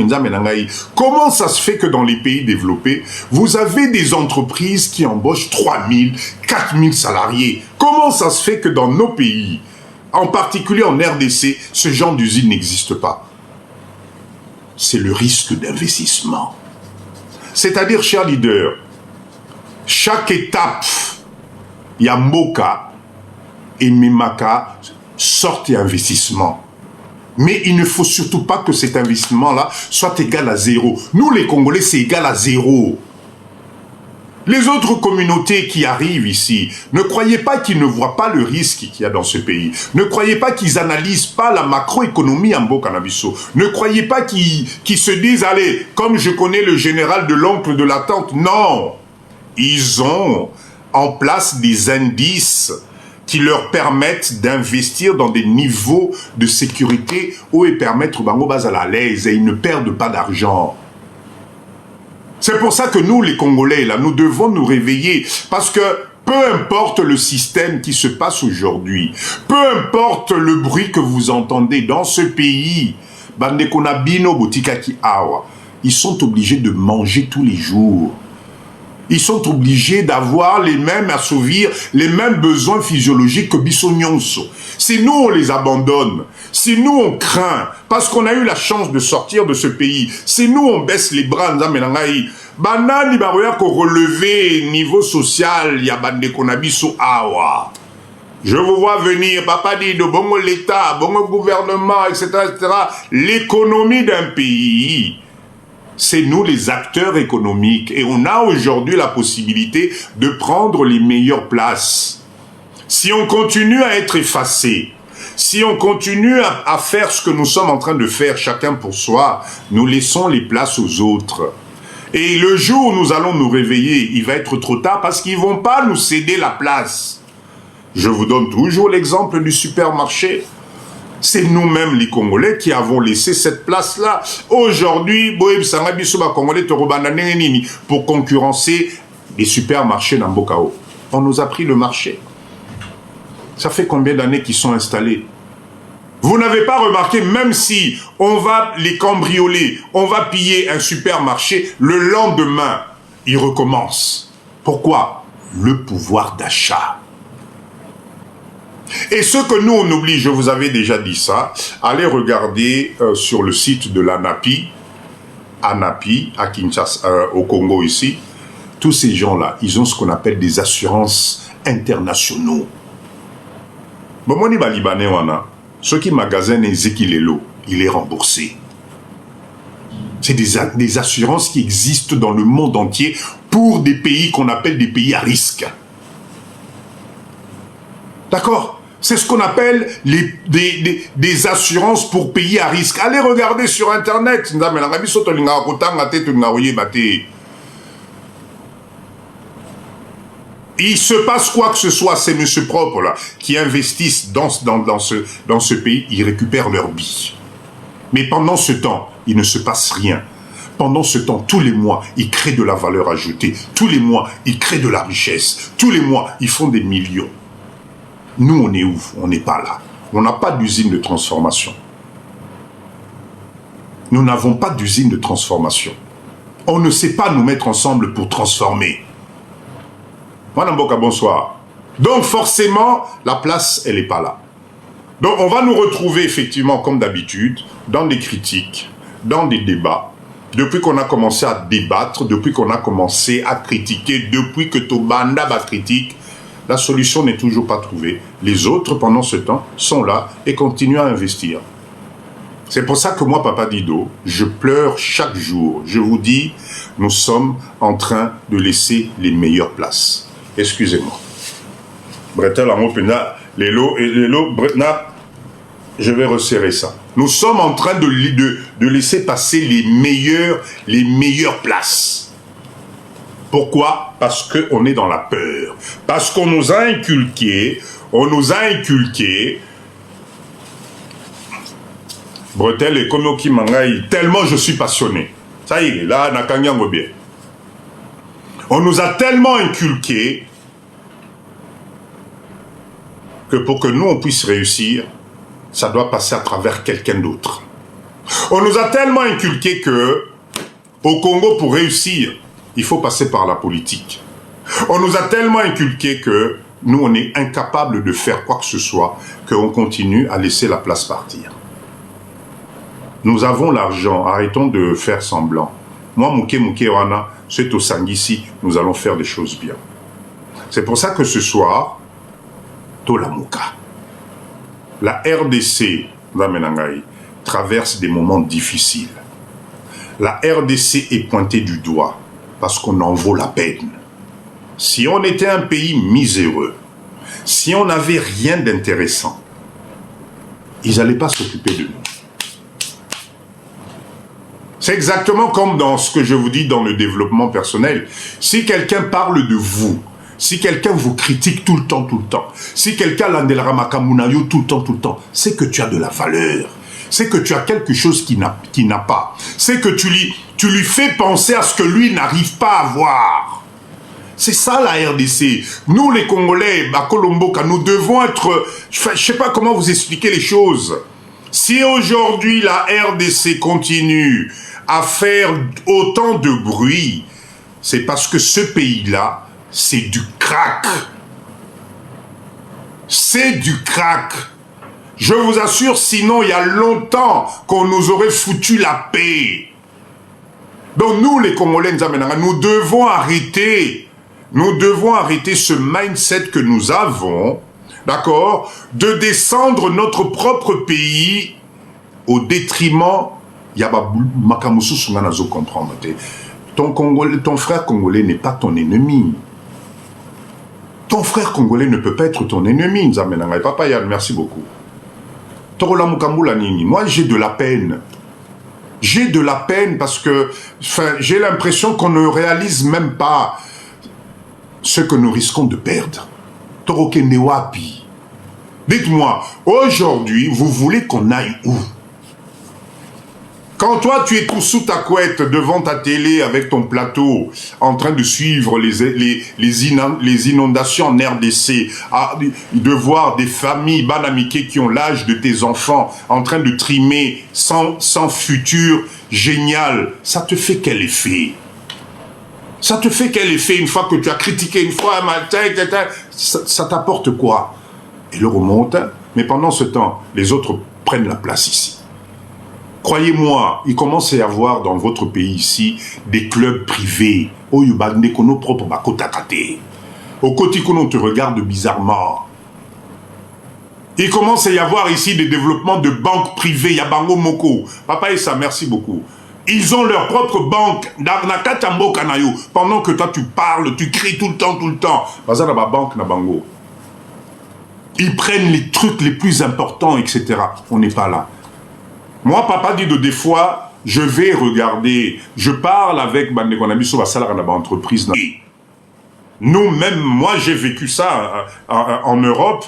comment ça se fait que dans les pays développés, vous avez des entreprises qui embauchent 3 000, 4 000 salariés? Comment ça se fait que dans nos pays, en particulier en RDC, ce genre d'usine n'existe pas? C'est le risque d'investissement. C'est-à-dire, chers leaders, chaque étape, il y a Mboka et Memaka sortent investissement. Mais il ne faut surtout pas que cet investissement-là soit égal à 0. Nous, les Congolais, c'est égal à 0. Les autres communautés qui arrivent ici, ne croyez pas qu'ils ne voient pas le risque qu'il y a dans ce pays. Ne croyez pas qu'ils n'analysent pas la macroéconomie en Mboka Nabiso. Ne croyez pas qu'ils se disent, allez, comme je connais le général de l'oncle de la tante. Non. Ils ont en place des indices qui leur permettent d'investir dans des niveaux de sécurité où ils permettent Bango Bazal à l'aise et ils ne perdent pas d'argent. C'est pour ça que nous, les Congolais, là, nous devons nous réveiller. Parce que peu importe le système qui se passe aujourd'hui, peu importe le bruit que vous entendez dans ce pays, Bandekonabino Botikaki Awa, ils sont obligés de manger tous les jours. Ils sont obligés d'avoir les mêmes assouvir, les mêmes besoins physiologiques que Bissonyonso. Si nous, on les abandonne, si nous, on craint, parce qu'on a eu la chance de sortir de ce pays, si nous, on baisse les bras, banani baroya ko relever niveau social, ya bande konabiso awa. Je vous vois venir, papa dit de bon l'État, bon gouvernement, etc., etc. L'économie d'un pays, c'est nous les acteurs économiques et on a aujourd'hui la possibilité de prendre les meilleures places. Si on continue à être effacé, si on continue à faire ce que nous sommes en train de faire chacun pour soi, nous laissons les places aux autres. Et le jour où nous allons nous réveiller, il va être trop tard parce qu'ils ne vont pas nous céder la place. Je vous donne toujours l'exemple du supermarché. C'est nous-mêmes, les Congolais, qui avons laissé cette place-là. Aujourd'hui, pour concurrencer les supermarchés dans Mbokao. On nous a pris le marché. Ça fait combien d'années qu'ils sont installés? Vous n'avez pas remarqué, même si on va les cambrioler, on va piller un supermarché, le lendemain, ils recommencent. Pourquoi? Le pouvoir d'achat. Et ce que nous, on oublie, je vous avais déjà dit ça, allez regarder sur le site de l'ANAPI, ANAPI, à Kinshasa, au Congo ici, tous ces gens-là, ils ont ce qu'on appelle des assurances internationaux. Bon, moi, les Libanais, ceux qui magasinent Ezekilelo, il est remboursé. C'est des assurances qui existent dans le monde entier pour des pays qu'on appelle des pays à risque. D'accord? C'est ce qu'on appelle des assurances pour pays à risque. Allez regarder sur Internet. Il se passe quoi que ce soit, ces messieurs propres là, qui investissent dans ce pays, ils récupèrent leur billes. Mais pendant ce temps, il ne se passe rien. Pendant ce temps, tous les mois, ils créent de la valeur ajoutée. Tous les mois, ils créent de la richesse. Tous les mois, ils font des millions. Nous, on est où? On n'est pas là. On n'a pas d'usine de transformation. Nous n'avons pas d'usine de transformation. On ne sait pas nous mettre ensemble pour transformer. Madame Boka, bonsoir. Donc forcément, la place, elle n'est pas là. Donc on va nous retrouver effectivement comme d'habitude dans des critiques, dans des débats. Depuis qu'on a commencé à débattre, depuis qu'on a commencé à critiquer, depuis que Tobanda va critique, la solution n'est toujours pas trouvée. Les autres, pendant ce temps, sont là et continuent à investir. C'est pour ça que moi, Papa Dido, je pleure chaque jour. Je vous dis, nous sommes en train de laisser les meilleures places. Excusez-moi. Bretel, Amo Pena, Lélo, Bretna, je vais resserrer ça. Nous sommes en train de laisser passer les meilleures places. Pourquoi? Parce qu'on est dans la peur. Parce qu'on nous a inculqué, Bretel et Konoki Mangaï, tellement je suis passionné. Ça y est, là, Nakanyango bien. On nous a tellement inculqué que pour que nous, on puisse réussir, ça doit passer à travers quelqu'un d'autre. On nous a tellement inculqué que, au Congo, pour réussir, il faut passer par la politique. On nous a tellement inculqué que nous, on est incapable de faire quoi que ce soit, qu'on continue à laisser la place partir. Nous avons l'argent, arrêtons de faire semblant. Moi, Mouké Wana, c'est au Sangisi, nous allons faire des choses bien. C'est pour ça que ce soir, Tolamouka, la RDC, traverse des moments difficiles. La RDC est pointée du doigt parce qu'on en vaut la peine. Si on était un pays miséreux, si on n'avait rien d'intéressant, ils n'allaient pas s'occuper de nous. C'est exactement comme dans ce que je vous dis dans le développement personnel. Si quelqu'un parle de vous, si quelqu'un vous critique tout le temps, si quelqu'un l'andela makamunayo tout le temps, c'est que tu as de la valeur. C'est que tu as quelque chose qui n'a pas. C'est que tu lui fais penser à ce que lui n'arrive pas à voir. C'est ça la RDC. Nous les Congolais, Bakolomboka, nous devons être... Je ne sais pas comment vous expliquer les choses. Si aujourd'hui la RDC continue à faire autant de bruit, c'est parce que ce pays-là, c'est du crack. C'est du crack. Je vous assure, sinon il y a longtemps qu'on nous aurait foutu la paix. Donc nous les Congolais, nous devons arrêter ce mindset que nous avons, d'accord, de descendre notre propre pays au détriment, comprendre. Ton frère congolais n'est pas ton ennemi. Ton frère congolais ne peut pas être ton ennemi. Papa Yann, merci beaucoup. Moi, j'ai de la peine. J'ai de la peine parce que j'ai l'impression qu'on ne réalise même pas ce que nous risquons de perdre. Toroke Newapi. Dites-moi, aujourd'hui, vous voulez qu'on aille où? Quand toi, tu es tout sous ta couette devant ta télé avec ton plateau, en train de suivre les inondations en RDC, de voir des familles banamiquées qui ont l'âge de tes enfants en train de trimer sans futur génial, ça te fait quel effet? Ça te fait quel effet une fois que tu as critiqué une fois, ça t'apporte quoi? Et le remonte, mais pendant ce temps, les autres prennent la place ici. Croyez-moi, il commence à y avoir dans votre pays ici des clubs privés. Au Kotikono, on te regarde bizarrement. Il commence à y avoir ici des développements de banques privées. Yabango Moko. Papa Issa, merci beaucoup. Ils ont leur propre banque. Pendant que toi tu parles, tu cries tout le temps. Ils prennent les trucs les plus importants, etc. On n'est pas là. Moi, Papa dit de des fois, je vais regarder, je parle avec Bandekonabi sur la salle de l'entreprise. Nous-mêmes, moi j'ai vécu ça en Europe.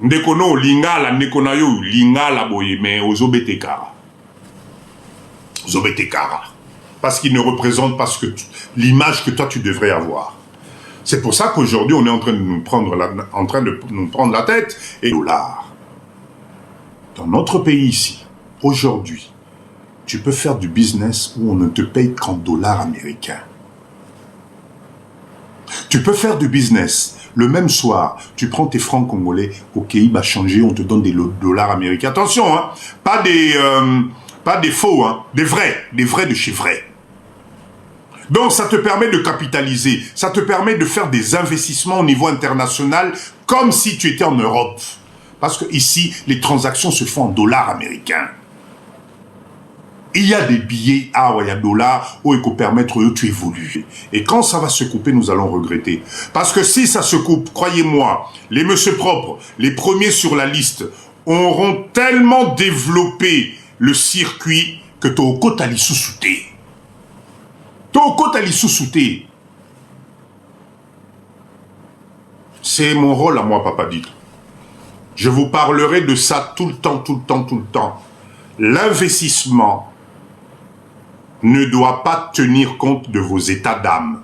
Ndekono, Lingala, Nekonayo, Lingala boye, mais aux Obetekara. Parce qu'ils ne représentent pas l'image que toi tu devrais avoir. C'est pour ça qu'aujourd'hui on est en train de nous prendre la tête et dollars. Dans notre pays ici, aujourd'hui, tu peux faire du business où on ne te paye qu'en dollars américains. Tu peux faire du business Le même soir, tu prends tes francs congolais, ok, il va changer, on te donne des dollars américains. Attention, hein, pas des faux, hein, des vrais de chez vrais. Donc, ça te permet de capitaliser, ça te permet de faire des investissements au niveau international comme si tu étais en Europe. Parce que ici, les transactions se font en dollars américains. Il y a des billets, il y a dollars, où il faut permettre que tu évolues. Et quand ça va se couper, nous allons regretter. Parce que si ça se coupe, croyez-moi, les monsieur propres, les premiers sur la liste, auront tellement développé le circuit que tu as côté à l'issoussouté. C'est mon rôle à moi, papa dit. Je vous parlerai de ça tout le temps. L'investissement ne doit pas tenir compte de vos états d'âme.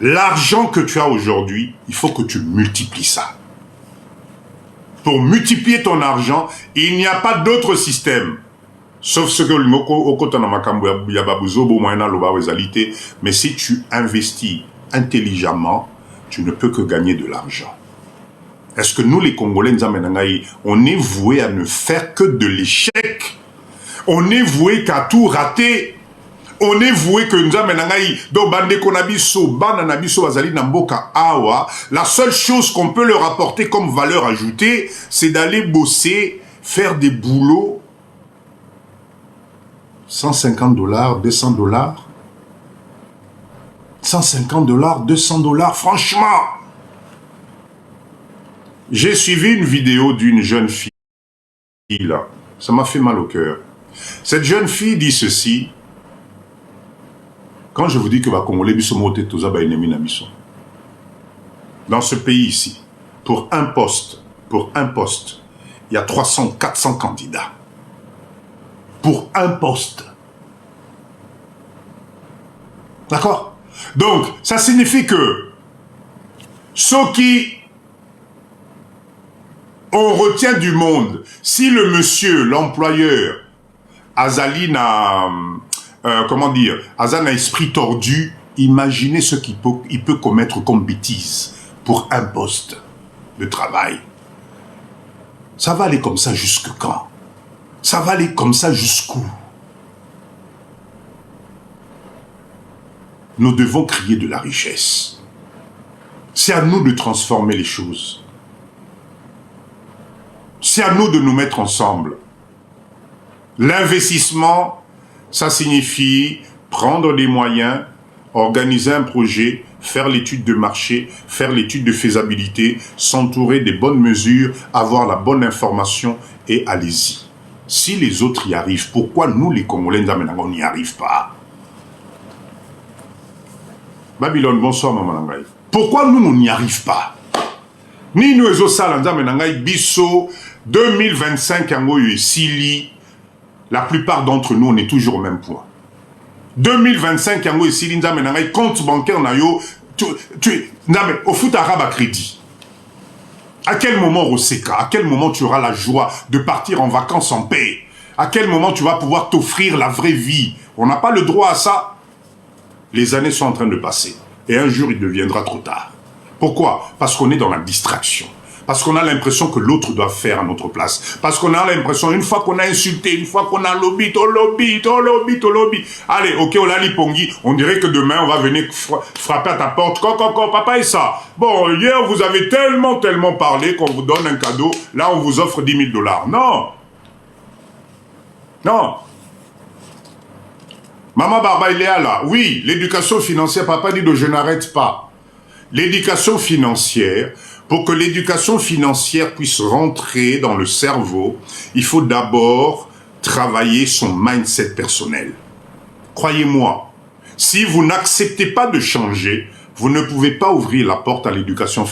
L'argent que tu as aujourd'hui, il faut que tu multiplies ça. Pour multiplier ton argent, il n'y a pas d'autre système. Sauf ce que mais si tu investis intelligemment, tu ne peux que gagner de l'argent. Est-ce que nous, les Congolais, on est voués à ne faire que de l'échec? On est voué qu'à tout rater? On est voué que nous la seule chose qu'on peut leur apporter comme valeur ajoutée, c'est d'aller bosser, faire des boulots, 150 $, 200 $. 150 $, 200 $, franchement. J'ai suivi une vidéo d'une jeune fille, là. Ça m'a fait mal au cœur. Cette jeune fille dit ceci. Quand je vous dis que dans ce pays ici, pour un poste, il y a 300, 400 candidats. Pour un poste. D'accord? Donc, ça signifie que ceux qui on retient du monde, si le monsieur, l'employeur, Azali n'a, Azali n'a esprit tordu, imaginez ce qu'il peut commettre comme bêtise pour un poste de travail. Ça va aller comme ça jusque quand? Ça va aller comme ça jusqu'où? Nous devons créer de la richesse. C'est à nous de transformer les choses. C'est à nous de nous mettre ensemble. L'investissement, ça signifie prendre des moyens, organiser un projet, faire l'étude de marché, faire l'étude de faisabilité, s'entourer des bonnes mesures, avoir la bonne information et allez-y. Si les autres y arrivent, pourquoi nous, les Congolais, on n'y arrive pas? Babylone, bonsoir, maman Nangaï. Pourquoi nous, on n'y arrive pas? Ni nous, les autres, biso, 2025, Sili, la plupart d'entre nous, on est toujours au même point. 2025, Sili, compte bancaire, au foot arabe à crédit. À quel moment, Roseka, à quel moment tu auras la joie de partir en vacances en paix? À quel moment tu vas pouvoir t'offrir la vraie vie? On n'a pas le droit à ça. Les années sont en train de passer. Et un jour, il deviendra trop tard. Pourquoi? Parce qu'on est dans la distraction. Parce qu'on a l'impression que l'autre doit faire à notre place. Parce qu'on a l'impression, une fois qu'on a insulté, une fois qu'on a lobby. Allez, ok, on l'a lipongi. On dirait que demain, on va venir frapper à ta porte. Papa et ça. Bon, hier, vous avez tellement parlé qu'on vous donne un cadeau. Là, on vous offre 10 000 $. Non. Non. Maman Barba, il est là. Oui, l'éducation financière, papa dit que je n'arrête pas. L'éducation financière, pour que l'éducation financière puisse rentrer dans le cerveau, il faut d'abord travailler son mindset personnel. Croyez-moi, si vous n'acceptez pas de changer, vous ne pouvez pas ouvrir la porte à l'éducation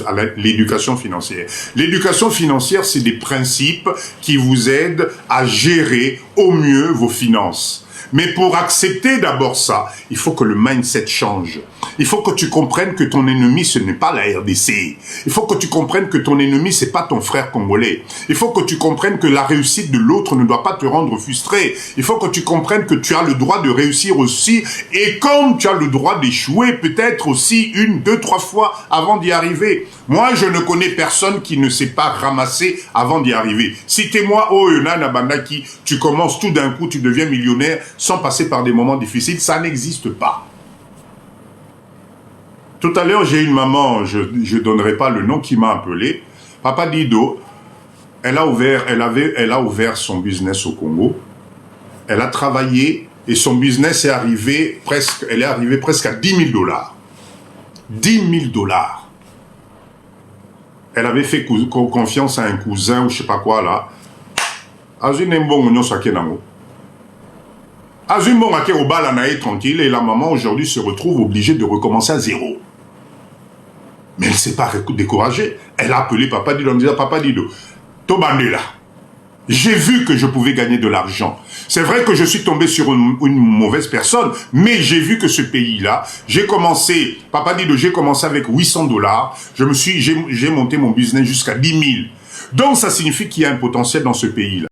financière. L'éducation financière, c'est des principes qui vous aident à gérer au mieux vos finances. Mais pour accepter d'abord ça, il faut que le mindset change. Il faut que tu comprennes que ton ennemi, ce n'est pas la RDC. Il faut que tu comprennes que ton ennemi, c'est pas ton frère congolais. Il faut que tu comprennes que la réussite de l'autre ne doit pas te rendre frustré. Il faut que tu comprennes que tu as le droit de réussir aussi. Et comme tu as le droit d'échouer, peut-être aussi 1, 2, 3 fois avant d'y arriver. Moi, je ne connais personne qui ne s'est pas ramassé avant d'y arriver. Citez-moi, oh, Yonana Bandaki, tu commences tout d'un coup, tu deviens millionnaire sans passer par des moments difficiles. Ça n'existe pas. Tout à l'heure, j'ai une maman, je ne donnerai pas le nom, qui m'a appelé. Papa Dido, elle a ouvert son business au Congo. Elle a travaillé et son business est arrivé presque, elle est arrivée presque à 10 000 $. 10 000 $. Elle avait fait confiance à un cousin ou je sais pas quoi là. Tranquille et la maman aujourd'hui se retrouve obligée de recommencer à zéro. Mais elle ne s'est pas découragée. Elle a appelé Papa Dido en disant, Papa Dido, Tobandela, j'ai vu que je pouvais gagner de l'argent. C'est vrai que je suis tombé sur une mauvaise personne, mais j'ai vu que ce pays-là, j'ai commencé avec 800 $, j'ai monté mon business jusqu'à 10 000. Donc ça signifie qu'il y a un potentiel dans ce pays-là.